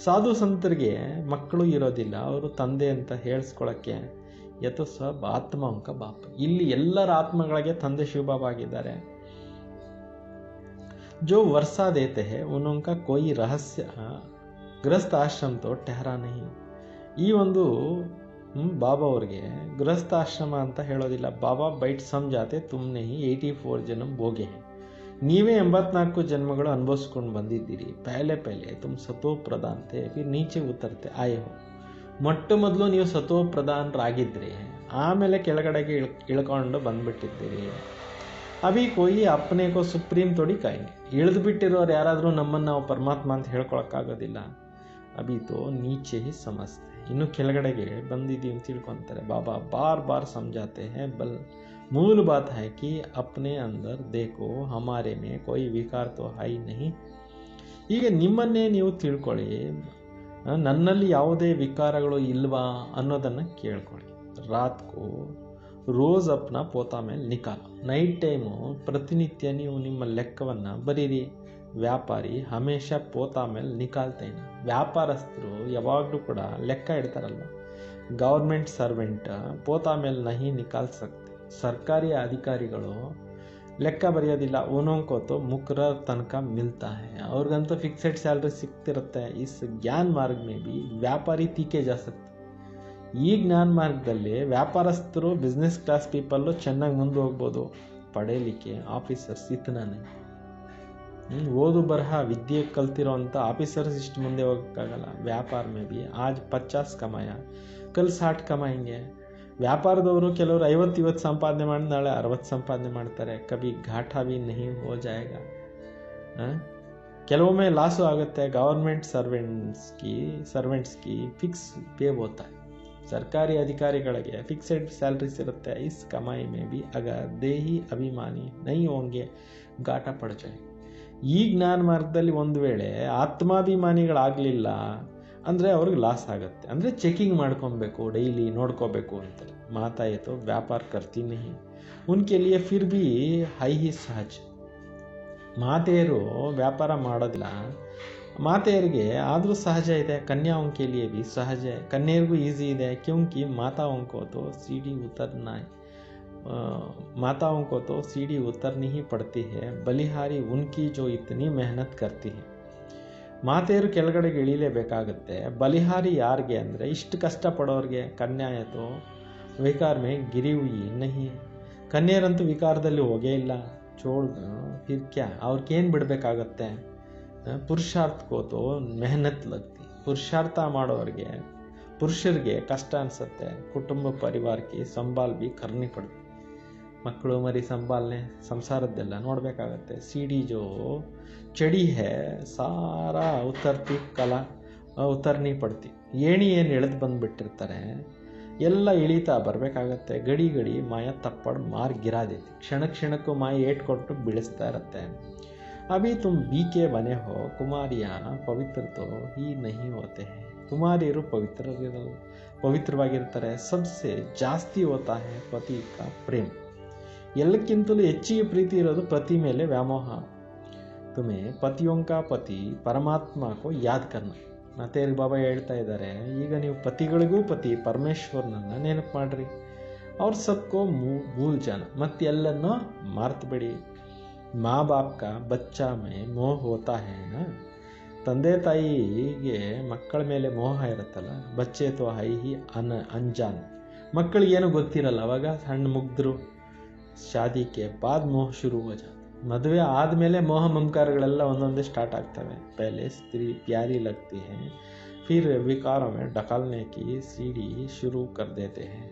ಸಾಧು ಸಂತರಿಗೆ ಮಕ್ಕಳು ಇರೋದಿಲ್ಲ, ಅವರು ತಂದೆ ಅಂತ ಹೇಳಿಸ್ಕೊಳ್ಳೋಕ್ಕೆ. ಯಥೋ ಸಬ್ ಆತ್ಮಂಕ ಬಾಪ್, ಇಲ್ಲಿ ಎಲ್ಲರ ಆತ್ಮಗಳಿಗೆ ತಂದೆ ಶಿವಬಾಬಾ ಆಗಿದ್ದಾರೆ. जो वर्षा देते हैं उनका कोई रहस्य ಗೃಹಸ್ಥ ಆಶ್ರಮ ತೋ ಟೆಹರಾ ನಹಿ. ಈ ಒಂದು ಬಾಬಾ ಅವ್ರಿಗೆ ಗೃಹಸ್ಥಾಶ್ರಮ ಅಂತ ಹೇಳೋದಿಲ್ಲ. ಬಾಬಾ ಬೈಟ್ ಸಮಜಾತೆ ತುಮ್ನೆ ಹಿ 84 ಜನ್ಮ ಭೋಗೆ ಹೇ, ನೀವೇ 84 ಜನ್ಮಗಳು ಅನುಭವಿಸ್ಕೊಂಡು ಬಂದಿದ್ದೀರಿ. ಪಹಲೆ ತುಮ್ ಸತೋ ಪ್ರಧಾನ್ ಥೇ ಫಿರ್ ನೀಚೆ ಉತ್ತರ್ತೆ ಆಯೆ ಹೋ. ಮೊಟ್ಟ ಮೊದಲು ನೀವು ಸತೋ ಪ್ರಧಾನರಾಗಿದ್ರಿ, ಆಮೇಲೆ ಕೆಳಗಡೆಗೆ ಇಳ್ಕೊಂಡು ಬಂದ್ಬಿಟ್ಟಿದ್ದೀರಿ. ಅಭಿ ಕೊಯ್ ಅಪ್ನೆ ಕೋ ಸುಪ್ರೀಂ ತೋಡಿ ಕಾಯಿ, ಇಳಿದು ಬಿಟ್ಟಿರೋರು ಯಾರಾದರೂ ನಮ್ಮನ್ನು ನಾವು ಪರಮಾತ್ಮ ಅಂತ ಹೇಳ್ಕೊಳಕ್ಕಾಗೋದಿಲ್ಲ. ಅಭಿ ತೋ ನೀಚೆ ಹಿ ಸಮಸ್ತೆ, ಇನ್ನು ಕೆಳಗಡೆಗೆ ಬಂದಿದ್ದೀವಿ ಅಂತ ತಿಳ್ಕೊತಾರೆ. ಬಾಬಾ ಬಾರ್ ಬಾರ್ ಸಮಜಾತೆ ಹೇ ಬಲ್ ಮೂಲ ಬಾತ್ ಹೈ ಕಿ ಅಪ್ನೆ ಅಂದರ್ ದೇಖೋ ಹಮಾರೆ ಮೇ ಕೊಯ್ ವಿಕಾರ ತೋ ಹೈ ನಹಿ. ಈಗ ನಿಮ್ಮನ್ನೇ ನೀವು ತಿಳ್ಕೊಳ್ಳಿ, ನನ್ನಲ್ಲಿ ಯಾವುದೇ ವಿಕಾರಗಳು ಇಲ್ವಾ ಅನ್ನೋದನ್ನು ಕೇಳ್ಕೊಳ್ಳಿ. ರಾತ್ ಕೋ ರೋಜ್ ಅಪ್ನ ಪೋತಾ ಮೇಲೆ ನಿಕಾಲ, ನೈಟ್ ಟೈಮು ಪ್ರತಿನಿತ್ಯ ನೀವು ನಿಮ್ಮ ಲೆಕ್ಕವನ್ನು ಬರೀರಿ. ವ್ಯಾಪಾರಿ ಹಮೇಶ ಪೋತಾ ಮೇಲೆ ನಿಕಾಲ್ತೇನೆ. ವ್ಯಾಪಾರಸ್ಥರು ಯಾವಾಗಲೂ ಕೂಡ ಲೆಕ್ಕ ಇಡ್ತಾರಲ್ವ. ಗೌರ್ಮೆಂಟ್ ಸರ್ವೆಂಟ್ ಪೋತಾ ಮೇಲೆ ನಹಿ ನಿಕಾಲ್ ಸಕ್ತೆ. ಸರ್ಕಾರಿ ಅಧಿಕಾರಿಗಳು ಲೆಕ್ಕ ಬರೆಯೋದಿಲ್ಲ, उन्होंको तो मुकर्रर तनख्वाह मिलता है, ಅವ್ರಿಗಂತೂ ಫಿಕ್ಸೆಡ್ ಸ್ಯಾಲ್ರಿ ಸಿಗ್ತಿರುತ್ತೆ. इस ज्ञान मार्ग में भी ವ್ಯಾಪಾರಿ ತೀಕೆ जा सकते. ಈ ಜ್ಞಾನ ಮಾರ್ಗದಲ್ಲಿ ವ್ಯಾಪಾರಸ್ಥರು, ಬಿಸ್ನೆಸ್ ಕ್ಲಾಸ್ ಪೀಪಲ್ಲು ಚೆನ್ನಾಗಿ ಮುಂದೆ ಹೋಗ್ಬೋದು. ಪಡೇಲಿಕ್ಕೆ ಆಫೀಸರ್ಸ್ ಇತನಾನೆ, ಓದು ಬರಹ ವಿದ್ಯೆ ಕಲ್ತಿರೋಂಥ ಆಫೀಸರ್ಸ್ ಇಷ್ಟು ಮುಂದೆ ಹೋಗೋಕ್ಕಾಗಲ್ಲ. ವ್ಯಾಪಾರ ಮೇ ಬಿ ಆಜ್ 50 ಕಮಾಯ ಕಲ್ 60 ಕಮಾಯಂಗೆ. ವ್ಯಾಪಾರದವರು ಕೆಲವರು 50 ಸಂಪಾದನೆ ಮಾಡಿ ನಾಳೆ 60 ಸಂಪಾದನೆ ಮಾಡ್ತಾರೆ. ಕಭಿ ಘಾಟಾ ಭಿ ನಹಿ ಹೋ ಜಾಯೇಗ. ಕೆಲವೊಮ್ಮೆ ಲಾಸು ಆಗುತ್ತೆ. ಗವರ್ಮೆಂಟ್ ಸರ್ವೆಂಟ್ಸ್ಗೆ ಫಿಕ್ಸ್ ಪೇ ಹೋತಾ है. ಸರ್ಕಾರಿ ಅಧಿಕಾರಿಗಳಿಗೆ ಫಿಕ್ಸೆಡ್ ಸ್ಯಾಲ್ರೀಸ್ ಇರುತ್ತೆ. ಇಸ್ ಕಮಾಯಿ ಮೇ ಬಿ ಅಗರ್ ದೇಹಿ ಅಭಿಮಾನಿ ನಹಿ ಹೋಂಗೆ ಘಾಟಾ ಪಡ ಜಾಯೇಗ. ಈ ಜ್ಞಾನ ಮಾರ್ಗದಲ್ಲಿ ಒಂದು ವೇಳೆ ಆತ್ಮಾಭಿಮಾನಿಗಳಾಗಲಿಲ್ಲ ಅಂದರೆ ಅವ್ರಿಗೆ ಲಾಸ್ ಆಗುತ್ತೆ. ಅಂದರೆ ಚೆಕಿಂಗ್ ಮಾಡ್ಕೊಬೇಕು, ಡೈಲಿ ನೋಡ್ಕೋಬೇಕು ಅಂತಾರೆ. ಮಾತಾಯಿತು ವ್ಯಾಪಾರ ಕರ್ತಿ ನಹಿ ಉನ್ಕೆ ಲಿಯೆ ಫಿರ್ ಭಿ ಹೈ ಹಿ ಸಹಜ. ಮಾತೆಯರು ವ್ಯಾಪಾರ ಮಾಡೋದಿಲ್ಲ, ಮಾತೆಯರಿಗೆ ಆದರೂ ಸಹಜ ಇದೆ. ಕನ್ಯಾओं ಲಿಯೆ ಭಿ ಸಹಜ है, ಕನ್ಯರಿಗೂ ಈಸಿ ಇದೆ. ಕ್ಯೂಂಕಿ माताओं को तो सीढ़ी उतरनी ही पड़ती है. बलिहारी उनकी जो इतनी मेहनत करती है. ಮಾತೆಯರು ಕೆಳಗಡೆಗೆ ಇಳಿಲೇಬೇಕಾಗುತ್ತೆ. ಬಲಿಹಾರಿ ಯಾರಿಗೆ ಅಂದರೆ ಇಷ್ಟು ಕಷ್ಟಪಡೋರಿಗೆ. ಕನ್ಯಾಯತು ವಿಕಾರ ಮೇ ಗಿರಿ ಹುಯಿ ನಹಿ, ಕನ್ಯರಂತೂ ವಿಕಾರದಲ್ಲಿ ಹೋಗೇ ಇಲ್ಲ. ಚೋಳ್ ಫಿರ್ಕ್ಯಾ ಅವ್ರಿಗೇನು ಬಿಡಬೇಕಾಗತ್ತೆ. ಪುರುಷಾರ್ಥ ಕೋತು ಮೆಹನತ್ ಲಗ್ತಿ. ಪುರುಷಾರ್ಥ ಮಾಡೋರಿಗೆ, ಪುರುಷರಿಗೆ ಕಷ್ಟ ಅನಿಸುತ್ತೆ. ಕುಟುಂಬ ಪರಿವಾರಕ್ಕೆ ಸಂಭಾಲ್ ಬಿ ಕರ್ನಿ ಪಡ್ತು. ಮಕ್ಕಳು ಮರಿ ಸಂಭಾಲನೆ, ಸಂಸಾರದ್ದೆಲ್ಲ ನೋಡಬೇಕಾಗತ್ತೆ. सीढ़ी जो चढ़ी है सारा ಉತ್ತರ್ನಿ ಪಡ್ತಿ. ಏಣಿ ಏನು ಎಳೆದು ಬಂದುಬಿಟ್ಟಿರ್ತಾರೆ ಎಲ್ಲ ಇಳಿತಾ ಬರಬೇಕಾಗತ್ತೆ. ಗಡಿ ಗಡಿ ಮಾಯ ತಪ್ಪಡು ಮಾರ್ ಗಿರಾದೈತಿ. ಕ್ಷಣಕ್ಕೂ ಮಾಯ ಏಟ್ ಕೊಟ್ಟು ಬೀಳಿಸ್ತಾ ಇರುತ್ತೆ. ಅಭಿ ತುಮ್ ಬೀಕೆ ಬನೆ ಹೋ, ಕುಮಾರಿಯ ಪವಿತ್ರ ತೋ ಹಿ ನಹಿ ಹೋತೆ ಹೈ. ಕುಮಾರಿಯರು ಪವಿತ್ರವಾಗಿರ್ತಾರೆ. ಸಬ್ಸೆ ಜಾಸ್ತಿ ಹೋತಾ ಹೈ ಪತಿ ಕಾ ಪ್ರೇಮ್. ಎಲ್ಲಕ್ಕಿಂತಲೂ ಹೆಚ್ಚಿಗೆ ಪ್ರೀತಿ ಇರೋದು ಪತಿ ಮೇಲೆ ವ್ಯಾಮೋಹ. ತುಮೆ ಪತಿಯೊಂಕ ಪತಿ ಪರಮಾತ್ಮಕೋ ಯಾದ್ ಕರ್ನ. ಮಾತೆಯರಿಗೆ ಬಾಬಾ ಹೇಳ್ತಾ ಇದ್ದಾರೆ, ಈಗ ನೀವು ಪತಿಗಳಿಗೂ ಪತಿ ಪರಮೇಶ್ವರನನ್ನು ನೆನಪು ಮಾಡ್ರಿ. ಅವ್ರ ಸಬ್ಕೋ ಭೂಲ್ ಜಾನ, ಮತ್ತೆ ಎಲ್ಲನ್ನೋ ಮಾರ್ತಬೇಡಿ. ಮಾ ಬಾಪ್ ಕಾ ಬಚ್ಚಾ ಮೇ ಮೋಹ ಹೋತಾ ಹೈ ನಾ. ತಂದೆ ತಾಯಿಗೆ ಮಕ್ಕಳ ಮೇಲೆ ಮೋಹ ಇರುತ್ತಲ್ಲ. ಬಚ್ಚೆ ತೋ ಹೈ ಹಿ ಅನ್ಜಾನ್, ಮಕ್ಕಳಿಗೇನು ಗೊತ್ತಿರಲ್ಲ. ಅವಾಗ ಸಣ್ಣ ಮುಗ್ಧರು. ಶಾದಿಕೆ ಬಾದ್ ಮೋಹ ಶುರು ಹೋ ಜಾತ. ಮದುವೆ ಆದಮೇಲೆ ಮೋಹ ಮಮಕಾರಗಳೆಲ್ಲ ಒಂದೊಂದೇ ಸ್ಟಾರ್ಟ್ ಆಗ್ತವೆ. ಪಹಲೆ ಸ್ತ್ರೀ ಪ್ಯಾರಿ ಲಗ್ತಿ ಹೈ, ಫಿರ್ ವಿಕಾರೋं में ಡಕಾಲ್ನೆ ಕಿ ಸೀಡಿ ಶುರು ಕರ್ ದೇತೆ ಹೈ.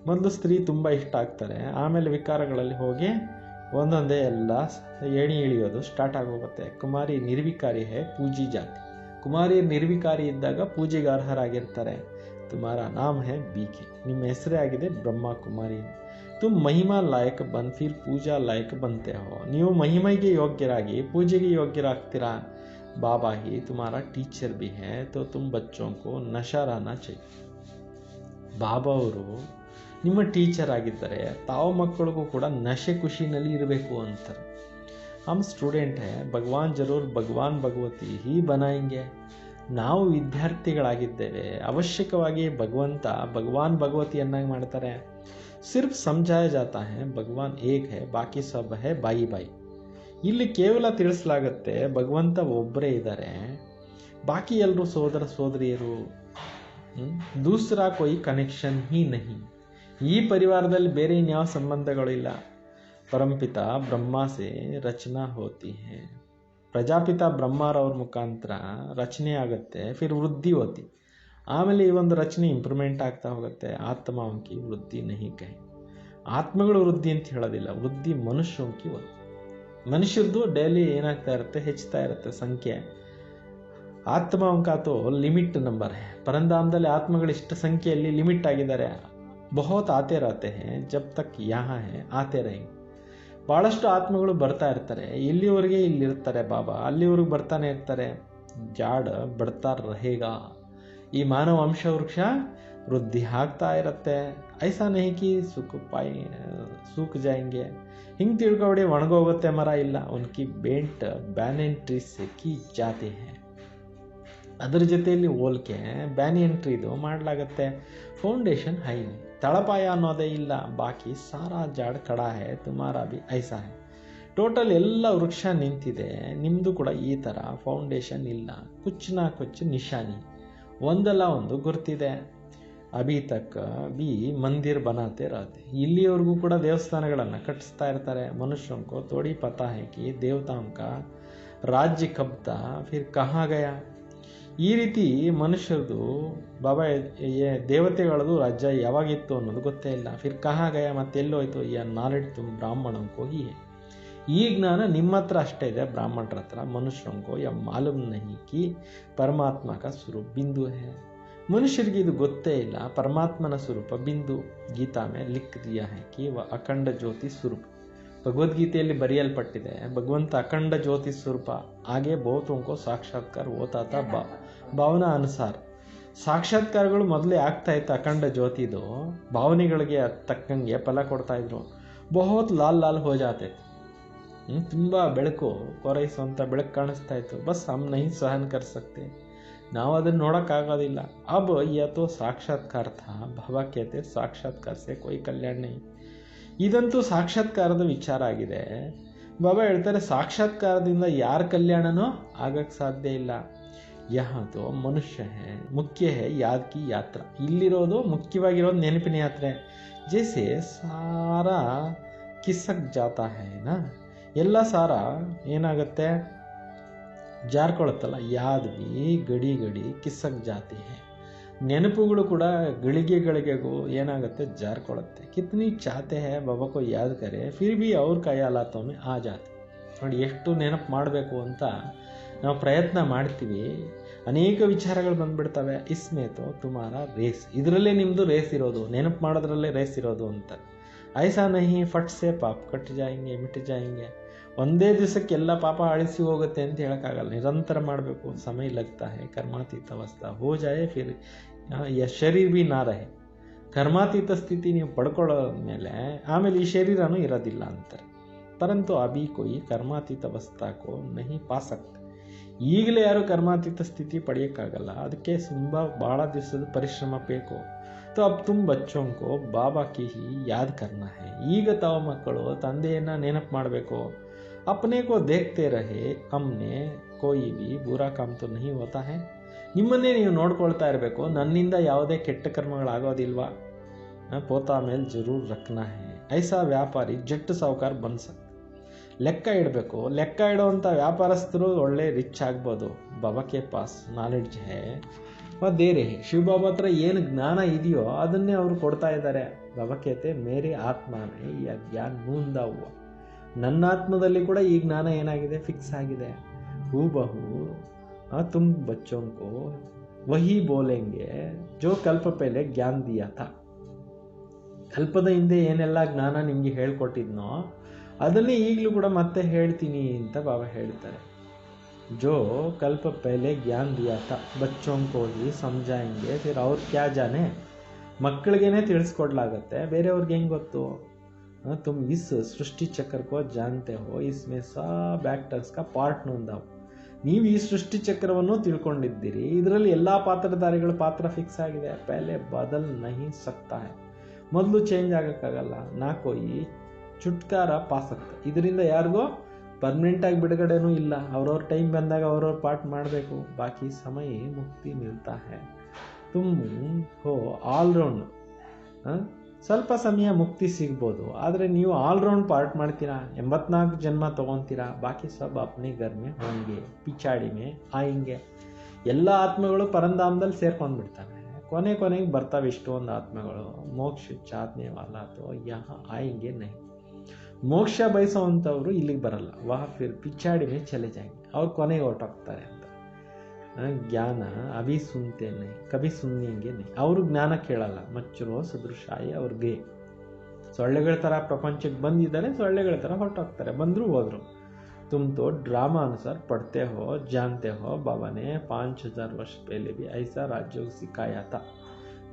ಮೊದಲು ಸ್ತ್ರೀ ತುಂಬ ಇಷ್ಟ ಆಗ್ತಾರೆ, ಆಮೇಲೆ ವಿಕಾರಗಳಲ್ಲಿ ಹೋಗಿ ಒಂದೊಂದೇ ಎಲ್ಲ ಏಣಿ ಇಳಿಯೋದು ಸ್ಟಾರ್ಟ್ ಆಗೋಗುತ್ತೆ. ಕುಮಾರಿ ನಿರ್ವಿಕಾರಿ ಹೈ ಪೂಜಿ ಜಾತಿ. ಕುಮಾರಿ ನಿರ್ವಿಕಾರಿ ಇದ್ದಾಗ ಪೂಜೆಗೆ ಅರ್ಹರಾಗಿರ್ತಾರೆ. ತುಮಾರ ನಾಮ್ ಹೈ ಬೀಕೆ, ನಿಮ್ಮ ಹೆಸರೇ ಆಗಿದೆ ಬ್ರಹ್ಮ ಕುಮಾರಿ. तुम महिमा लायक बन फिर पूजा लायक बनते हो. ನೀವು ಮಹಿಮೆಗೆ ಯೋಗ್ಯರಾಗಿ ಪೂಜೆಗೆ ಯೋಗ್ಯರಾಗ್ತೀರಾ. बाबा ही तुम्हारा टीचर भी है तो तुम बच्चों को नशा रहना चाहिए. ಬಾಬಾ ಅವರು ನಿಮ್ಮ ಟೀಚರ್ ಆಗಿದ್ದಾರೆ, ತಾವು ಮಕ್ಕಳಿಗೂ ಕೂಡ ನಶೆ ಖುಷಿನಲ್ಲಿ ಇರಬೇಕು ಅಂತಾರೆ. हम स्टूडेंट हैं, भगवान जरूर भगवान भगवती ही बनाएंगे. ನಾವು ವಿದ್ಯಾರ್ಥಿಗಳಾಗಿದ್ದೇವೆ, ಅವಶ್ಯಕವಾಗಿ ಭಗವಂತ ಭಗವಾನ್ ಭಗವತಿಯನ್ನಾಗಿ ಮಾಡ್ತಾರೆ. ಸಿರ್ಫ್ ಸಮझाया जाता है ಭಗವಾನ್ ಏಕ್ है ಬಾಕಿ ಸಬ್ है ಬಾಯಿ ಬಾಯಿ. ಇಲ್ಲಿ ಕೇವಲ ತಿಳಿಸಲಾಗುತ್ತೆ ಭಗವಂತ ಒಬ್ಬರೇ ಇದ್ದಾರೆ, ಬಾಕಿ ಎಲ್ಲರೂ ಸೋದರ ಸೋದರಿಯರು. ದೂಸರಾ ಕೋಯಿ ಕನೆಕ್ಷನ್ ಹಿ ನಹಿ. ಈ ಪರಿವಾರದಲ್ಲಿ ಬೇರೆ ಇನ್ಯಾವ ಸಂಬಂಧಗಳಿಲ್ಲ. ಪರಂಪಿತ ಬ್ರಹ್ಮ ಸೆ ರಚನಾ ಹೋತಿ ಹೈ. ಪ್ರಜಾಪಿತ ಬ್ರಹ್ಮರವ್ರ ಮುಖಾಂತರ ರಚನೆ ಆಗುತ್ತೆ. ಫಿರ್ ವೃದ್ಧಿ ಹೋತಿ. ಆಮೇಲೆ ಈ ಒಂದು ರಚನೆ ಇಂಪ್ರೂವ್ಮೆಂಟ್ ಆಗ್ತಾ ಹೋಗುತ್ತೆ. ಆತ್ಮಾಂಕಿ ವೃದ್ಧಿ ನಹಿ ಕಹಿ. ಆತ್ಮಗಳು ವೃದ್ಧಿ ಅಂತ ಹೇಳೋದಿಲ್ಲ, ವೃದ್ಧಿ ಮನುಷ್ಯಂಕಿ ವೃದ್ಧಿ. ಮನುಷ್ಯರದು ಡೈಲಿ ಏನಾಗ್ತಾ ಇರುತ್ತೆ, ಹೆಚ್ಚುತ್ತಾ ಇರುತ್ತೆ ಸಂಖ್ಯೆ. ಆತ್ಮಾಂಕ ತೋ ಲಿಮಿಟ್ ನಂಬರ್ ಹೈ. ಪರಂಧಾಮದಲ್ಲಿ ಆತ್ಮಗಳು ಇಷ್ಟ ಸಂಖ್ಯೆಯಲ್ಲಿ ಲಿಮಿಟ್ ಆಗಿದ್ದಾರೆ. ಬಹುತ್ ಆತೆ ರಹತೆ ಹೈ, ಜಬ್ ತಕ್ ಯಹಾ ಹೈ ಆತೆ ರಹಿ. ಭಾಳಷ್ಟು ಆತ್ಮಗಳು ಬರ್ತಾ ಇರ್ತಾರೆ. ಇಲ್ಲಿವರೆಗೆ ಇಲ್ಲಿರ್ತಾರೆ ಬಾಬಾ, ಅಲ್ಲಿವರೆಗೆ ಬರ್ತಾನೆ ಇರ್ತಾರೆ. ಜಾಡ್ ಬಡ್ತಾ रहेगा. ಈ ಮಾನವ ವಂಶ ವೃಕ್ಷ ವೃದ್ಧಿ ಆಗ್ತಾ ಇರುತ್ತೆ. ಐಸಾ ನಹಿ ಕಿ ಸೂಕ್ ಜಾಯಂಗೆ. ಹಿಂಗೆ ತಿಳ್ಕೊಬೇಡಿ ಒಣಗೋಗುತ್ತೆ ಮರ ಇಲ್ಲ. ಉನ್ಕಿ ಬೇಂಟ್ ಬ್ಯಾನಿಯನ್ ಟ್ರೀಸ್ ಕಿ ಜಾತಿ ಹೈ. ಅದರ ಜೊತೆಯಲ್ಲಿ ಹೋಲಿಕೆ ಬ್ಯಾನಿಯನ್ ಟ್ರೀದು ಮಾಡಲಾಗತ್ತೆ. ಫೌಂಡೇಶನ್ ಹೈ, ತಳಪಾಯ ಅನ್ನೋದೇ ಇಲ್ಲ. ಬಾಕಿ ಸಾರಾ ಜಾಡ್ ಕಡಾ ಹೈ, ತುಮಾರಾ ಬಿ ಐಸಾ ಹೈ. ಟೋಟಲ್ ಎಲ್ಲ ವೃಕ್ಷ ನಿಂತಿದೆ, ನಿಮ್ಮದು ಕೂಡ ಈ ಥರ ಫೌಂಡೇಶನ್ ಇಲ್ಲ, ಕುಚ್ಚನ ಕುಚ್ಚು ನಿಶಾನಿ, ಒಂದಲ್ಲ ಒಂದು ಗುರ್ತಿದೆ. ಅಭಿ ತಕ್ ಬಿ ಮಂದಿರ್ ಬನಾತೆ रहते, ಇಲ್ಲಿಯವರೆಗೂ ಕೂಡ ದೇವಸ್ಥಾನಗಳನ್ನು ಕಟ್ಟಿಸ್ತಾ ಇರ್ತಾರೆ. ಮನುಷ್ಯಂಕೋ ತೋಡಿ ಪತಾ ಹೈ ಕಿ ದೇವತಾಂ ಕಾ ರಾಜ್ಯ ಕಬ್ತಾ ಫಿರ್ ಕಹಾ ಗಯಾ. ಈ ರೀತಿ ಮನುಷ್ಯರದು ಬಾಬಾ ದೇವತೆಗಳದು ರಾಜ್ಯ ಯಾವಾಗಿತ್ತು ಅನ್ನೋದು ಗೊತ್ತೇ ಇಲ್ಲ. ಫಿರ್ ಕಹಾ ಗಯಾ, ಮತ್ತೆಲ್ಲೋಯ್ತು. ಈ ನಾಲೆಡ್ಜ್ ತುಮ್ ಬ್ರಾಹ್ಮಣಂಕೋ ಹಿ ಹೈ, ಈ ಜ್ಞಾನ ನಿಮ್ಮ ಹತ್ರ ಅಷ್ಟೇ ಇದೆ, ಬ್ರಾಹ್ಮಣರ ಹತ್ರ. ಮನುಷ್ಯಂಕೋ ಯ ಮಾಲೂಮ್ ನಹಿ ಕಿ ಪರಮಾತ್ಮ ಕಾ ಸ್ವರೂಪ ಬಿಂದು ಹೈ, ಮನುಷ್ಯರಿಗೆ ಇದು ಗೊತ್ತೇ ಇಲ್ಲ, ಪರಮಾತ್ಮನ ಸ್ವರೂಪ ಬಿಂದು. ಗೀತಾ ಮೇ ಲಿಖ್ ದಿಯಾ ಹೈ ಕಿ ವ ಅಖಂಡ ಜ್ಯೋತಿ ಸ್ವರೂಪ, ಭಗವದ್ಗೀತೆಯಲ್ಲಿ ಬರೆಯಲ್ಪಟ್ಟಿದೆ ಭಗವಂತ ಅಖಂಡ ಜ್ಯೋತಿ ಸ್ವರೂಪ. ಹಾಗೆ ಬಹುತೋಂಕೋ ಸಾಕ್ಷಾತ್ಕಾರ ಹೋತಾತ ಭಾವನಾ ಅನುಸಾರ. ಸಾಕ್ಷಾತ್ಕಾರಗಳು ಮೊದಲೇ ಆಗ್ತಾ ಇತ್ತು ಅಖಂಡ ಜ್ಯೋತಿದು, ಭಾವನೆಗಳಿಗೆ ತಕ್ಕಂಗೆ ಫಲ ಕೊಡ್ತಾ ಇದ್ರು. ಬಹುತ್ ಲಾಲ್ ಲಾಲ್ ಹೋ ಜಾತೆ, ತುಂಬ ಬೆಳಕು ಕೊರೈಸುವಂಥ ಬೆಳಕು ಕಾಣಿಸ್ತಾ ಇತ್ತು. ಬಸ್ ಹಮ್ ನಹಿ ಸಹನ್ ಕರ್ ಸಕ್ತೆ, ನಾವು ಅದನ್ನು ನೋಡೋಕ್ಕಾಗೋದಿಲ್ಲ. ಅಬ್ ಯತೋ ಸಾಕ್ಷಾತ್ಕಾರ ಥಾ, ಬಾಬಾ ಕೇತೆ ಸಾಕ್ಷಾತ್ಕಾರ ಸೆ ಕೊಯ್ ಕಲ್ಯಾಣ ನಹಿ. ಇದಂತೂ ಸಾಕ್ಷಾತ್ಕಾರದ ವಿಚಾರ ಆಗಿದೆ. ಬಾಬಾ ಹೇಳ್ತಾರೆ ಸಾಕ್ಷಾತ್ಕಾರದಿಂದ ಯಾರ ಕಲ್ಯಾಣನೋ ಆಗಕ್ಕೆ ಸಾಧ್ಯ ಇಲ್ಲ. ಯಹಾತೋ ಮನುಷ್ಯ ಹೇ ಮುಖ್ಯ ಹೇ ಯಾದ್ ಕಿ ಯಾತ್ರಾ, ಇಲ್ಲಿರೋದು ಮುಖ್ಯವಾಗಿರೋದು ನೆನಪಿನ ಯಾತ್ರೆ. ಜೈಸೆ ಸಾರ ಕಿಸಕ್ ಜಾತಾ ಹೇನಾ, ಎಲ್ಲ ಸಾರ ಏನಾಗುತ್ತೆ ಜಾರ್ಕೊಳತ್ತಲ್ಲ. ಯಾದ್ ಬಿ ಗಡಿ ಗಡಿ ಕಿಸಕ್ ಜಾತಿ ಹೇ, ನೆನಪುಗಳು ಕೂಡ ಗಳಿಗೆಗಳಿಗೆಗೂ ಏನಾಗುತ್ತೆ ಜಾರ್ಕೊಳುತ್ತೆ. ಕಿತ್ನಿ ಚಾತೆ ಹೇ ಬಾಬಾ ಕೋ ಯಾದ್ ಕರೆ ಫಿರ್ ಬಿ ಅವ್ರ ಕೈಯಾಲಾತೊಮ್ಮೆ ಆ ಜಾತಿ. ನೋಡಿ ಎಷ್ಟು ನೆನಪು ಮಾಡಬೇಕು ಅಂತ ನಾವು ಪ್ರಯತ್ನ ಮಾಡ್ತೀವಿ, ಅನೇಕ ವಿಚಾರಗಳು ಬಂದ್ಬಿಡ್ತವೆ. ಇಸ್ಮೇತೋ ತುಮಾರ ರೇಸ್, ಇದರಲ್ಲೇ ನಿಮ್ಮದು ರೇಸ್ ಇರೋದು, ನೆನಪು ಮಾಡೋದ್ರಲ್ಲೇ ರೇಸ್ ಇರೋದು ಅಂತ. ಐಸಾ ನಹಿ ಫಟ್ ಸೆ ಪಾಪ್ ಕಟ್ ಜಾಯಿಂಗೆ ಮಿಟ್ ಜಾಯಿಂಗೆ, ಒಂದೇ ದಿವಸಕ್ಕೆ ಎಲ್ಲ ಪಾಪ ಅಳಿಸಿ ಹೋಗುತ್ತೆ ಅಂತ ಹೇಳೋಕ್ಕಾಗಲ್ಲ. ನಿರಂತರ ಮಾಡಬೇಕು. ಸಮಯ ಲಗ್ತಾ ಹೇ ಕರ್ಮಾತೀತ ಅವಸ್ಥಾ ಹೋ ಜಾಯೆ ಫಿರ್ ಯ ಶರೀರ ಬಿ ನಾ ರಹೆ. ಕರ್ಮಾತೀತ ಸ್ಥಿತಿ ನೀವು ಪಡ್ಕೊಳ್ಳೋ ಮೇಲೆ ಆಮೇಲೆ ಈ ಶರೀರನೂ ಇರೋದಿಲ್ಲ ಅಂತಾರೆ. ಪರಂತು ಅಭಿ ಕೊಯ್ ಕರ್ಮಾತೀತ ಅವಸ್ಥಾಕೋ ನಹಿ ಪಾ ಸಕ್ತೆ, ಈಗಲೇ ಯಾರು ಕರ್ಮಾತೀತ ಸ್ಥಿತಿ ಪಡೆಯೋಕ್ಕಾಗಲ್ಲ, ಅದಕ್ಕೆ ಭಾಳ ದಿವಸದ ಪರಿಶ್ರಮ ಬೇಕು. तो अब तुम बच्चों को बाबा की ही याद करना है. ಈಗ ತಾವು ಮಕ್ಕಳು ತಂದೆಯನ್ನು ನೆನಪು ಮಾಡಬೇಕು. अपने को देखते रहे, हमने कोई भी बुरा काम तो नहीं होता है. ನಿಮ್ಮನ್ನೇ ನೀವು ನೋಡ್ಕೊಳ್ತಾ ಇರಬೇಕು, ನನ್ನಿಂದ ಯಾವುದೇ ಕೆಟ್ಟ ಕರ್ಮಗಳಾಗೋದಿಲ್ವಾ. ಪೋತಾ ಮೇಲೆ ಜರೂರ್ ರಖನಾ ಹೇ, ಐಸಾ ವ್ಯಾಪಾರಿ ಜಟ್ ಸಾವುಕಾರ ಬನ್ ಸಕ್ತೆ. ಲೆಕ್ಕ ಇಡಬೇಕು. ಲೆಕ್ಕ ಇಡುವಂಥ ವ್ಯಾಪಾರಸ್ಥರು ಒಳ್ಳೆ ರಿಚ್ ಆಗ್ಬೋದು. ಬಾಬಾಕ್ಕೆ ಪಾಸ್ ನಾಲೆಡ್ಜ್ ಹೇ ದೇರೆ ಹೇ, ಶಿವಬಾಬಾ ಹತ್ರ ಏನು ಜ್ಞಾನ ಇದೆಯೋ ಅದನ್ನೇ ಅವರು ಕೊಡ್ತಾ ಇದ್ದಾರೆ. ಬಾಬಾ ಕೇತೆ ಮೇರೆ ಆತ್ಮನೇ ಈ ಜ್ಞಾನ ಮೂಂದಾ ಹುआ, ನನ್ನ ಆತ್ಮದಲ್ಲಿ ಕೂಡ ಈ ಜ್ಞಾನ ಏನಾಗಿದೆ ಫಿಕ್ಸ್ ಆಗಿದೆ. ಹೂಬಹು ತುಮ್ ಬಚ್ಚೋಂ ಕೋ ವಹಿ ಬೋಲೆಂಗೆ ಜೋ ಕಲ್ಪ ಪೆಹಲೆ ಜ್ಞಾನ ದಿಯಾ ಥಾ. ಕಲ್ಪದ ಹಿಂದೆ ಏನೆಲ್ಲ ಜ್ಞಾನ ನಿಮಗೆ ಹೇಳ್ಕೊಟ್ಟಿದ್ನೋ ಅದನ್ನೇ ಈಗಲೂ ಕೂಡ ಮತ್ತೆ ಹೇಳ್ತೀನಿ ಅಂತ ಬಾಬಾ ಹೇಳ್ತಾರೆ. जो कल्प पहले ज्ञान दिया था बच्चों को ही समझाएंगे फिर और क्या जाने. ಮಕ್ಕಳಿಗೇನೆ ತಿಳಿಸ್ಕೊಡ್ಲಾಗತ್ತೆ, ಬೇರೆಯವ್ರಿಗೆ ಹೆಂಗೆ ಗೊತ್ತು. तुम इस सृष्टि चक्र को जानते हो, इसमें सब एक्टर्स का पार्ट नोंदाव. ನೀವು ಈ ಸೃಷ್ಟಿ ಚಕ್ರವನ್ನು ತಿಳ್ಕೊಂಡಿದ್ದೀರಿ, ಇದರಲ್ಲಿ ಎಲ್ಲ ಪಾತ್ರಧಾರಿಗಳ ಪಾತ್ರ ಫಿಕ್ಸ್ ಆಗಿದೆ. ಪಹಲೆ ಬದಲ್ ನಹಿ ಸಕ್ತಾ ಹೈ, ಮೊದಲು ಚೇಂಜ್ ಆಗೋಕ್ಕಾಗಲ್ಲ. ನಾ ಕೋಯಿ ಚುಟ್ಕಾರ ಪಾಸಕ್ತ, ಇದರಿಂದ ಯಾರಿಗೋ ಪರ್ಮನೆಂಟಾಗಿ ಬಿಡುಗಡೆನೂ ಇಲ್ಲ. ಅವ್ರವ್ರ ಟೈಮ್ ಬಂದಾಗ ಅವ್ರವ್ರ ಪಾರ್ಟ್ ಮಾಡಬೇಕು. ಬಾಕಿ ಸಮಯ ಮುಕ್ತಿ ಮಿಲ್ತಾ ಹೈ. ತುಮ್ ಹೋ ಆಲ್ರೌಂಡ್, ಸ್ವಲ್ಪ ಸಮಯ ಮುಕ್ತಿ ಸಿಗ್ಬೋದು, ಆದರೆ ನೀವು ಆಲ್ರೌಂಡ್ ಪಾರ್ಟ್ ಮಾಡ್ತೀರಾ, 84 ಜನ್ಮ ತೊಗೊತೀರಾ. ಬಾಕಿ ಸಬ್ ಅಪ್ನೇ ಘರ್ ಮೇ ಹೋಂಗೆ ಪಿಚಾಡಿ ಮೇ ಆಯಿಂಗೆ. ಎಲ್ಲ ಆತ್ಮಗಳು ಪರಂಧಾಮದಲ್ಲಿ ಸೇರ್ಕೊಂಡ್ಬಿಡ್ತವೆ. ಕೊನೆಗೆ ಬರ್ತಾವೆ ಇಷ್ಟೊಂದು ಆತ್ಮಗಳು. ಮೋಕ್ಷ ಚಾತ್ನೆ ವಾಲ ತೋ ಯಹ ಆಯಿಂಗೆ ನಹಿ. ಮೋಕ್ಷ ಬಯಸೋವಂಥವ್ರು ಇಲ್ಲಿಗೆ ಬರಲ್ಲ. ವಾಹ ಫಿರ್ ಪಿಚಾಡಿ ಮೇ ಚಲೆ ಜಾಯಂಗೆ, ಅವ್ರು ಕೊನೆಗೆ ಹೊರಟೋಗ್ತಾರೆ ಅಂತ. ಜ್ಞಾನ ಅಭಿ ಸುನ್ತೆ ನೈ ಕಭಿ ಸುನ್ನಿಂಗೆ ನೈ, ಅವರು ಜ್ಞಾನ ಕೇಳಲ್ಲ. ಮಚ್ಚರೋ ಸದೃಶಾಯಿ ಅವ್ರಿಗೆ ಸೊಳ್ಳೆಗಳ ಥರ ಪ್ರಪಂಚಕ್ಕೆ ಬಂದಿದ್ದಾರೆ, ಸೊಳ್ಳೆಗಳ ಥರ ಹೊರಟೋಗ್ತಾರೆ. ಬಂದರು ಹೋದ್ರು. तुम तो ड्रामा अनुसार पढ़ते हो, जानते हो, बाबा ने 5000 वर्ष पहले भी ऐसा राजयोग सिखाया था.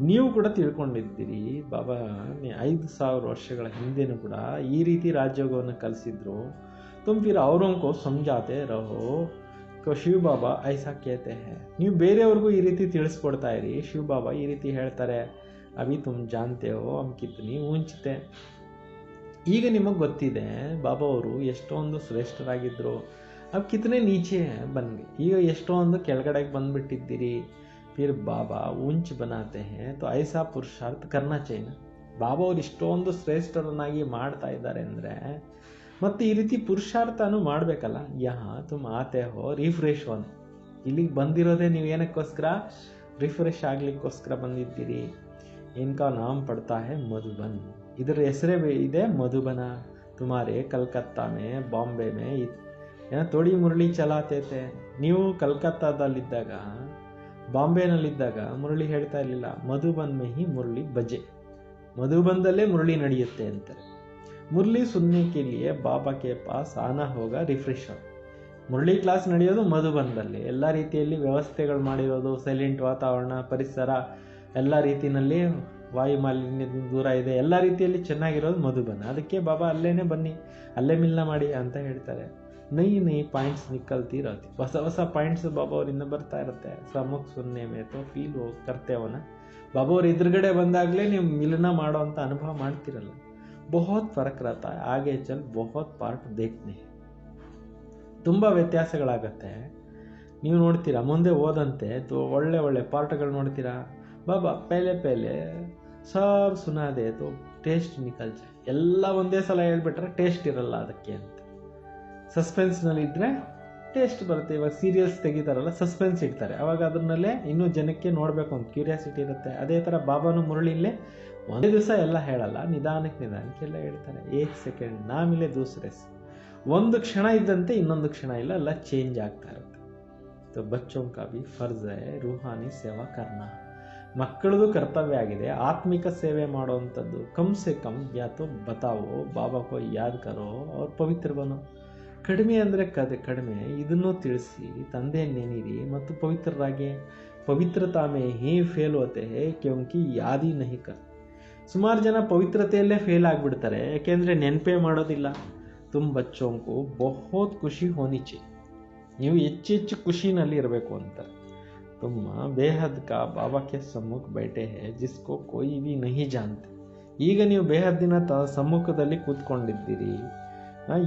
ನೀವು ಕೂಡ ತಿಳ್ಕೊಂಡಿದ್ದೀರಿ, ಬಾಬಾ 5000 ವರ್ಷಗಳ ಹಿಂದೆನೂ ಕೂಡ ಈ ರೀತಿ ರಾಜಯೋಗವನ್ನು ಕಲಿಸಿದ್ರು. ತುಮ್ ಫಿರ್ ಅವರೊಂಕೋ ಸಮಜಾತೆ ರಹೋ ಕೋ ಶಿವ ಬಾಬಾ ಐಸಾ ಕೇತೆ ಹೇ. ನೀವು ಬೇರೆಯವ್ರಿಗೂ ಈ ರೀತಿ ತಿಳಿಸ್ಕೊಡ್ತಾ ಇರಿ, ಶಿವ ಬಾಬಾ ಈ ರೀತಿ ಹೇಳ್ತಾರೆ. ಅಭಿ ತುಮ್ ಜಾನ್ತೆ ಹೋ ಹಮ್ ಕಿತ್ನಿ ಊಂಚತೆ. ಈಗ ನಿಮಗೆ ಗೊತ್ತಿದೆ ಬಾಬಾ ಅವರು ಎಷ್ಟೊಂದು ಶ್ರೇಷ್ಠರಾಗಿದ್ದರು, अब कितने नीचे हैं बन गए, ಈಗ ಎಷ್ಟೊಂದು ಕೆಳಗಡೆಗೆ ಬಂದುಬಿಟ್ಟಿದ್ದೀರಿ. फिर बाबा ऊंच बनाते हैं तो ऐसा पुरुषार्थ करना चाहिए ना. ಬಾಬಾ ಅವ್ರು ಇಷ್ಟೊಂದು ಶ್ರೇಷ್ಠರನ್ನಾಗಿ ಮಾಡ್ತಾ ಇದ್ದಾರೆ ಅಂದರೆ ಮತ್ತು ಈ ರೀತಿ ಪುರುಷಾರ್ಥನೂ ಮಾಡಬೇಕಲ್ಲ. ಯಹಾ ತುಮ್ ಆತೆ ಹೋ ರಿಫ್ರೆಶ್ ಒನ್, ಇಲ್ಲಿಗೆ ಬಂದಿರೋದೇ ನೀವು ಏನಕ್ಕೋಸ್ಕರ? ರಿಫ್ರೆಶ್ ಆಗ್ಲಿಕ್ಕೋಸ್ಕರ ಬಂದಿದ್ದೀರಿ. ಇನ್ಕಾ ನಾಮ್ ಪಡ್ತಾ ಹೇ ಮಧುಬನ್, ಇದರ ಹೆಸರೇ ಇದೆ ಮಧುಬನ. ತುಮಾರೆ ಕಲ್ಕತ್ತಾ ಮೇ ಬಾಂಬೆ ಮೇ ತೋಡಿ ಮುರಳಿ ಚಲಾತೆ थे. ನೀವು ಕಲ್ಕತ್ತಾದಲ್ಲಿದ್ದಾಗ ಬಾಂಬೆನಲ್ಲಿದ್ದಾಗ ಮುರಳಿ ಹೇಳ್ತಾ ಇರಲಿಲ್ಲ, ಮಧುಬನ್ ಮೇ ಹಿ ಮುರಳಿ ಬಜೆ, ಮಧುಬನದಲ್ಲೇ ಮುರಳಿ ನಡೆಯುತ್ತೆ ಅಂತಾರೆ. ಮುರಳಿ ಸುನ್ನೆ ಕೆ ಲಿಯೆ ಬಾಬಾ ಕೆ ಪಾಸ್ ಆನಾ ಹೋಗ ರಿಫ್ರೆಶ್. ಮುರಳಿ ಕ್ಲಾಸ್ ನಡೆಯೋದು ಮಧುಬನದಲ್ಲಿ, ಎಲ್ಲ ರೀತಿಯಲ್ಲಿ ವ್ಯವಸ್ಥೆಗಳು ಮಾಡಿರೋದು, ಸೈಲೆಂಟ್ ವಾತಾವರಣ, ಪರಿಸರ ಎಲ್ಲ ರೀತಿಯಲ್ಲಿ, ವಾಯು ಮಾಲಿನ್ಯದಿಂದ ದೂರ ಇದೆ, ಎಲ್ಲ ರೀತಿಯಲ್ಲಿ ಚೆನ್ನಾಗಿರೋದು ಮಧುಬನ. ಅದಕ್ಕೆ ಬಾಬಾ ಅಲ್ಲೇನೆ ಬನ್ನಿ, ಅಲ್ಲೇ ಮಿಲ್ನ ಮಾಡಿ ಅಂತ ಹೇಳ್ತಾರೆ. ನೈ ಪಾಯಿಂಟ್ಸ್ ನಿಕಲ್ತಿ रहती, ಹೊಸ ಹೊಸ ಪಾಯಿಂಟ್ಸ್ ಬಾಬಾ ಅವರಿಂದ ಬರ್ತಾ ಇರುತ್ತೆ. ಸಮ್ಮುಖ ಸುನ್ನೆ ಮೇ ತೋ ಫೀಲ್ ಕರ್ತೇವನ, ಬಾಬಾ ಅವ್ರ ಎದುರುಗಡೆ ಬಂದಾಗಲೇ ನೀವು ಮಿಲನ ಮಾಡೋ ಅಂತ ಅನುಭವ ಮಾಡ್ತಿರಲ್ಲ. ಬಹುತ್ ಫರಕ್ रहता है, ಆಗೆ ಚಲ್ ಬಹುತ್ ಪಾರ್ಟ್ ದೇಖ್ನೆ. ತುಂಬ ವ್ಯತ್ಯಾಸಗಳಾಗತ್ತೆ. ನೀವು ನೋಡ್ತೀರಾ ಮುಂದೆ ಓದಂತೆ ಒಳ್ಳೆ ಒಳ್ಳೆ ಪಾರ್ಟ್ಗಳು ನೋಡ್ತೀರಾ. ಬಾಬಾ ಪೇಲೆ ಸಬ್ ಸುನಾದೆ ತೋ ಟೇಸ್ಟ್ ನಿಕಲ್ ಜಾಯ್, ಎಲ್ಲ ಒಂದೇ ಸಲ ಹೇಳ್ಬಿಟ್ರೆ ಟೇಸ್ಟ್ ಇರಲ್ಲ ಅದಕ್ಕೆ ಅಂತ. ಸಸ್ಪೆನ್ಸ್ನಲ್ಲಿ ಇದ್ದರೆ ಟೇಸ್ಟ್ ಬರುತ್ತೆ. ಇವಾಗ ಸೀರಿಯಲ್ಸ್ ತೆಗಿತಾರಲ್ಲ, ಸಸ್ಪೆನ್ಸ್ ಇಡ್ತಾರೆ, ಅವಾಗ ಅದನ್ನಲ್ಲೇ ಇನ್ನೂ ಜನಕ್ಕೆ ನೋಡಬೇಕು ಅಂತ ಕ್ಯೂರಿಯಾಸಿಟಿ ಇರುತ್ತೆ. ಅದೇ ಥರ ಬಾಬಾನು ಮುರಳಿಲ್ಲೇ ಒಂದೇ ದಿವಸ ಎಲ್ಲ ಹೇಳಲ್ಲ, ನಿಧಾನಕ್ಕೆ ಎಲ್ಲ ಹೇಳ್ತಾರೆ. ಏಕ್ ಸೆಕೆಂಡ್ ನಾ ಮಿಲೆ ದೂಸರೆ, ಒಂದು ಕ್ಷಣ ಇದ್ದಂತೆ ಇನ್ನೊಂದು ಕ್ಷಣ ಇಲ್ಲ, ಎಲ್ಲ ಚೇಂಜ್ ಆಗ್ತಾ ಇರುತ್ತೆ. ತೋ ಬಚ್ಚೋಂ ಕಾ ಭಿ ಫರ್ಜ್ ಹೈ ರೂಹಾನಿ ಸೇವಾ ಕರ್ನಾ, ಮಕ್ಕಳದು ಕರ್ತವ್ಯ ಆಗಿದೆ ಆತ್ಮಿಕ ಸೇವೆ ಮಾಡುವಂಥದ್ದು. ಕಮ್ ಸೆ ಕಮ್ ಯಾ ತೋ ಬತಾವೋ ಬಾಬಾ ಕೋ ಯಾದ್ ಕರೋ ಅವ್ರ ಪವಿತ್ರ ಬನೋ. ಕಡಿಮೆ ಅಂದರೆ ಕಡಿಮೆ, ಇದನ್ನು ತಿಳಿಸಿ ತಂದೆ ನೆನೀರಿ ಮತ್ತು ಪವಿತ್ರರಾಗಿ. ಪವಿತ್ರತಾ ಮೇ ಹೇ ಫೇಲ್ ಹೋತೆ ಹೇ ಕ್ಯೋಂಕಿ ಯಾದಿ ನಹಿ ಕರ್. ಸುಮಾರು ಜನ ಪವಿತ್ರತೆಯಲ್ಲೇ ಫೇಲ್ ಆಗಿಬಿಡ್ತಾರೆ, ಯಾಕೆಂದರೆ ನೆನಪೇ ಮಾಡೋದಿಲ್ಲ. ತುಮ್ ಬಚ್ಚೋಂಕು ಬಹುತ್ ಖುಷಿ ಹೋನಿ ಚಿ, ನೀವು ಹೆಚ್ಚು ಖುಷಿನಲ್ಲಿ ಇರಬೇಕು ಅಂತ. ತುಮ್ಮ ಬೇಹದ್ ಕಾ ಬಾಬಾ ಕೆ ಸಮ್ಮುಖ ಬೈಟೆ ಹೇ ಜಿಸ್ಕೋ ಕೋಯಿ ಭಿ ನಹಿ ಜಾನ್ತೆ. ಈಗ ನೀವು ಬೇಹದ್ದಿನ ಸಮ್ಮುಖದಲ್ಲಿ ಕೂತ್ಕೊಂಡಿದ್ದೀರಿ,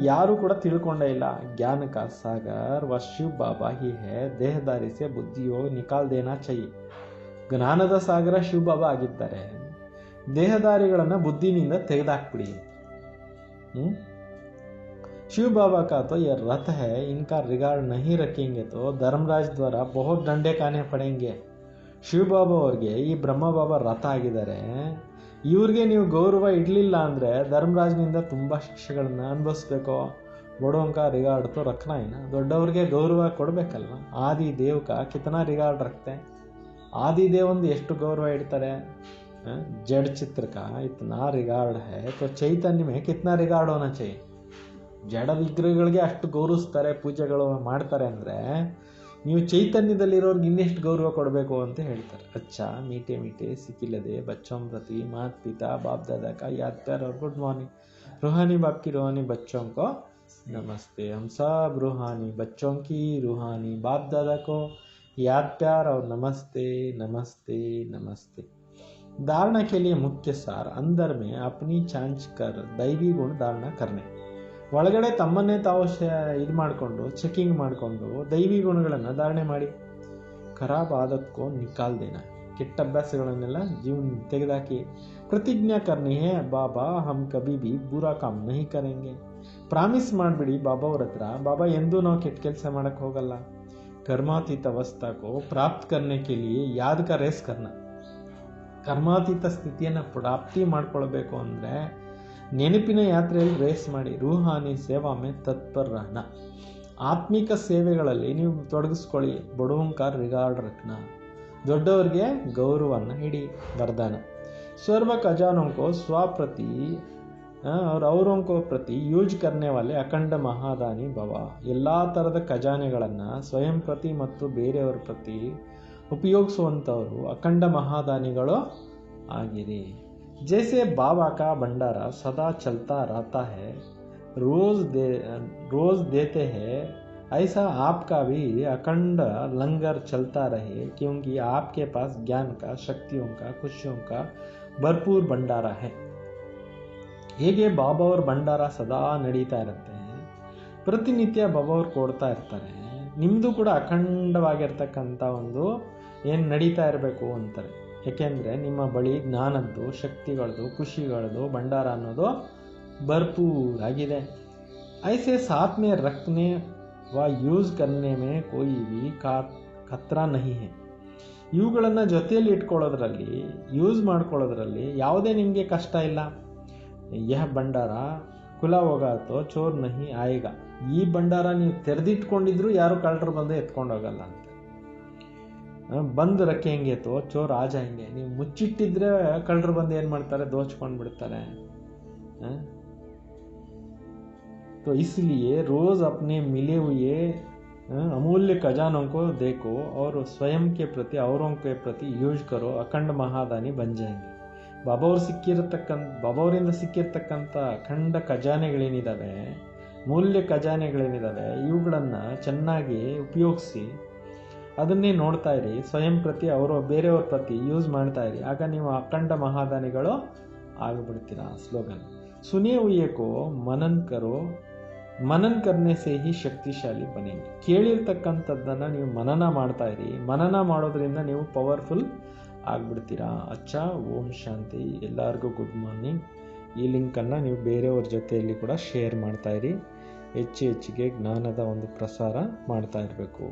ಯಾರು ಕೂಡ ತಿಳ್ಕೊಂಡೇ ಇಲ್ಲ. ಜ್ಞಾನ ಕಾ ಸಾಗರ್ ವ ಶಿವ್ ಬಾಬಾ ಹಿ ಹೇ, ದೇಹದಾರಿ ಸೆ ಬುದ್ಧಿಯೋ ನಿಕಾಲ್ ದೇನಾ ಚೈ. ಜ್ಞಾನದ ಸಾಗರ ಶಿವ್ ಬಾಬಾ ಆಗಿದ್ದಾರೆ, ದೇಹದಾರಿಗಳನ್ನು ಬುದ್ಧಿನಿಂದ ತೆಗೆದಾಕ್ಬಿಡಿ. शिव बाबा का तो ये रथ है, इनका रिगार्ड नहीं रखेंगे तो धर्मराज द्वारा बहुत डंडे खाने पड़ेंगे. ಶಿವ ಬಾಬಾ ಅವ್ರಿಗೆ ಈ ಬ್ರಹ್ಮ ಬಾಬಾ ರಥ ಆಗಿದ್ದಾರೆ, ಇವ್ರಿಗೆ ನೀವು ಗೌರವ ಇಡಲಿಲ್ಲ ಅಂದರೆ ಧರ್ಮರಾಜ್ನಿಂದ ತುಂಬ ಶಿಕ್ಷೆಗಳನ್ನು ಅನುಭವಿಸ್ಬೇಕು. ಬಡೋಂಕ ರಿಗಾರ್ಡ್ ತೋ ರಖನಾ ಏನ, ದೊಡ್ಡವ್ರಿಗೆ ಗೌರವ ಕೊಡಬೇಕಲ್ವ. ಆದಿ ದೇವ್ ಕಾ ಕಿತನಾ ರಿಗಾರ್ಡ್ ರಖತೆ, ಆದಿ ದೇವಂದು ಎಷ್ಟು ಗೌರವ ಇಡ್ತಾರೆ. ಜಡ್ ಚಿತ್ರ ಕಾ ಇತನಾ ರಿಗಾರ್ಡ್ ಹೈ ತೋ ಚೈತನ್ಯ ಮೇ ಕಿತನಾ ರಿಗಾರ್ಡ್ ಹೋನಾ ಚಾಹಿಯೆ. ಜಡ ವಿಗ್ರಹಗಳಿಗೆ ಅಷ್ಟು ಗೌರವಿಸ್ತಾರೆ, ಪೂಜೆಗಳು ಮಾಡ್ತಾರೆ ಅಂದರೆ ನೀವು ಚೈತನ್ಯದಲ್ಲಿರೋರ್ಗೆ ಇನ್ನೆಷ್ಟು ಗೌರವ ಕೊಡಬೇಕು ಅಂತ ಹೇಳ್ತಾರೆ. ಅಚ್ಚಾ ಮೀಟೆ ಮೀಟೆ ಸಿಕ್ಕಿಲ್ಲದೆ ಬಚ್ಚೋಂ ಪ್ರತಿ ಮಾತ್ ಪಿತಾ ಬಾಪ್ दादा का याद प्यार और गुड मॉर्निंग. रूहानी बाप की रूहानी बच्चों को नमस्ते. हम सब रूहानी बच्चों की रूहानी बाप दादा को याद प्यार और नमस्ते नमस्ते नमस्ते. धारणा के लिए मुख्य सार अंदर में अपनी जांच कर दैवी गुण धारणा करने. ಒಳಗಡೆ ತಮ್ಮನ್ನೇ ತಾವು ಇದು ಮಾಡಿಕೊಂಡು ಚೆಕಿಂಗ್ ಮಾಡಿಕೊಂಡು ದೈವಿ ಗುಣಗಳನ್ನು ಧಾರಣೆ ಮಾಡಿ. ಖರಾಬ್ ಆದತ್ಕೋ ನಿಕಾಲ್ ದೇನ, ಕೆಟ್ಟ ಅಭ್ಯಾಸಗಳನ್ನೆಲ್ಲ ಜೀವನ ತೆಗೆದಾಕಿ. ಪ್ರತಿಜ್ಞಾ ಕರ್ನಿ ಹೇ ಬಾಬಾ ಹಮ್ ಕಭಿ ಭಿ ಬುರಾ ಕಾಮ್ ನಹಿ ಕರೆಂಗೆ. ಪ್ರಾಮಿಸ್ ಮಾಡಿಬಿಡಿ ಬಾಬಾ ಅವ್ರ ಹತ್ರ, ಬಾಬಾ ಎಂದೂ ನಾವು ಕೆಟ್ಟ ಕೆಲಸ ಮಾಡೋಕ್ಕೆ ಹೋಗಲ್ಲ. ಕರ್ಮಾತೀತ ಅವಸ್ಥಾಕೋ ಪ್ರಾಪ್ತ ಕರ್ನೆ ಕೆ ಲಿಯೆ ಯಾದ್ ಕಾ ರೇಸ್ ಕರ್ನ. ಕರ್ಮಾತೀತ ಸ್ಥಿತಿಯನ್ನು ಪ್ರಾಪ್ತಿ ಮಾಡ್ಕೊಳ್ಬೇಕು ಅಂದರೆ ನೆನಪಿನ ಯಾತ್ರೆಯಲ್ಲಿ ರೇಸ್ ಮಾಡಿ. ರೂಹಾನಿ ಸೇವಾ ಮೇ ತತ್ಪರ ರಹನ, ಆತ್ಮಿಕ ಸೇವೆಗಳಲ್ಲಿ ನೀವು ತೊಡಗಿಸ್ಕೊಳ್ಳಿ. ಬಡವಂಕಾರ ರಿಗಾರ್ಡ್ ರಖನ, ದೊಡ್ಡವರಿಗೆ ಗೌರವವನ್ನು ಇಡಿ. ವರದಾನ सर्व खजानों को स्वप्रति और औरों को प्रति ಯೂಸ್ करने वाले ಅಖಂಡ ಮಹಾದಾನಿ ಭವ. ಎಲ್ಲ ಥರದ ಖಜಾನೆಗಳನ್ನು ಸ್ವಯಂ ಪ್ರತಿ ಮತ್ತು ಬೇರೆಯವರ ಪ್ರತಿ ಉಪಯೋಗಿಸುವಂಥವರು ಅಖಂಡ ಮಹಾದಾನಿಗಳು ಆಗಿರಿ. जैसे बाबा का भंडारा सदा चलता रहता है, रोज देते हैं, ऐसा आपका भी अखंड लंगर चलता रहे, क्योंकि आपके पास ज्ञान का, शक्तियों का, खुशियों का भरपूर भंडारा है. ಹೇಗೆ ಬಾಬಾ ಅವ್ರ ಭಂಡಾರ ಸದಾ ನಡೀತಾ ಇರುತ್ತೆ, ಪ್ರತಿನಿತ್ಯ ಬಾಬಾ ಅವ್ರು ಕೊಡ್ತಾ ಇರ್ತಾರೆ, ನಿಮ್ಮದು ಕೂಡ ಅಖಂಡವಾಗಿರ್ತಕ್ಕಂಥ ಒಂದು ಏನು ನಡೀತಾ ಇರಬೇಕು ಅಂತಾರೆ. ಯಾಕೆಂದರೆ ನಿಮ್ಮ ಬಳಿ ಜ್ಞಾನದ್ದು, ಶಕ್ತಿಗಳದ್ದು, ಖುಷಿಗಳದ್ದು ಭಂಡಾರ ಅನ್ನೋದು ಭರ್ಪೂರಾಗಿದೆ. ऐसे साथ में रखने व ಯೂಸ್ करने में कोई भी ಖತರಾ नहीं है. ಇವುಗಳನ್ನು ಜೊತೆಯಲ್ಲಿ ಇಟ್ಕೊಳ್ಳೋದ್ರಲ್ಲಿ, ಯೂಸ್ ಮಾಡ್ಕೊಳ್ಳೋದ್ರಲ್ಲಿ ಯಾವುದೇ ನಿಮಗೆ ಕಷ್ಟ ಇಲ್ಲ. ಯಹ ಭಂಡಾರ ಖುಲಾ ಹೋಗಾ ತೋ ಚೋರ್ ನಹಿ ಆಯೇಗಾ. ಈ ಭಂಡಾರ ನೀವು ತೆರೆದಿಟ್ಕೊಂಡಿದ್ರು ಯಾರು ಕಳ್ಳರು ಬಂದು ಎತ್ಕೊಂಡು ಹೋಗಲ್ಲ ಅಂತ. ಬಂದು ರखेंगे तो ಚೋರ್ ಆ ಜಾಯೆಂगे. ನೀವು ಮುಚ್ಚಿಟ್ಟಿದ್ರೆ ಕಳ್ಳರು ಬಂದು ಏನು ಮಾಡ್ತಾರೆ, ದೋಚ್ಕೊಂಡು ಬಿಡ್ತಾರೆ. तो इसलिए रोज अपने मिले हुए अमूल्य खजानों को देखो और स्वयं के प्रति औरों के प्रति ಯೂಸ್ करो. ಅಖಂಡ ಮಹಾದಾನಿ ಬನ್ ಜಾಯೆಂगे. ಬಾಬಾ ಅವರಿಂದ ಸಿಕ್ಕಿರ್ತಕ್ಕಂಥ ಅಖಂಡ ಖಜಾನೆಗಳೇನಿದ್ದಾವೆ, ಮೂಲ್ಯ ಖಜಾನೆಗಳೇನಿದ್ದಾವೆ, ಇವುಗಳನ್ನು ಚೆನ್ನಾಗಿ ಉಪಯೋಗಿಸಿ ಅದನ್ನೇ ನೋಡ್ತಾ ಇರಿ. ಸ್ವಯಂ ಪ್ರತಿ ಅವರು ಬೇರೆಯವ್ರ ಪ್ರತಿ ಯೂಸ್ ಮಾಡ್ತಾ ಇರಿ. ಆಗ ನೀವು ಅಖಂಡ ಮಹಾದಾನಿಗಳು ಆಗಿಬಿಡ್ತೀರಾ. ಸ್ಲೋಗನ್ ಸುನೇ ಹುಯೇ ಕೋ ಮನನ್ ಕರೋ, ಮನನ್ ಕರ್ನೆ ಸೇ ಹಿ ಶಕ್ತಿಶಾಲಿ ಬನೇಂಗೆ. ಕೇಳಿರ್ತಕ್ಕಂಥದ್ದನ್ನು ನೀವು ಮನನ ಮಾಡ್ತಾ ಇರಿ. ಮನನ ಮಾಡೋದ್ರಿಂದ ನೀವು ಪವರ್ಫುಲ್ ಆಗಿಬಿಡ್ತೀರಾ. ಅಚ್ಚಾ, ಓಂ ಶಾಂತಿ. ಎಲ್ಲರಿಗೂ ಗುಡ್ ಮಾರ್ನಿಂಗ್. ಈ ಲಿಂಕನ್ನು ನೀವು ಬೇರೆಯವ್ರ ಜೊತೆಯಲ್ಲಿ ಕೂಡ ಶೇರ್ ಮಾಡ್ತಾ ಇರಿ. ಹೆಚ್ಚಿಗೆ ಜ್ಞಾನದ ಒಂದು ಪ್ರಸಾರ ಮಾಡ್ತಾ ಇರಬೇಕು.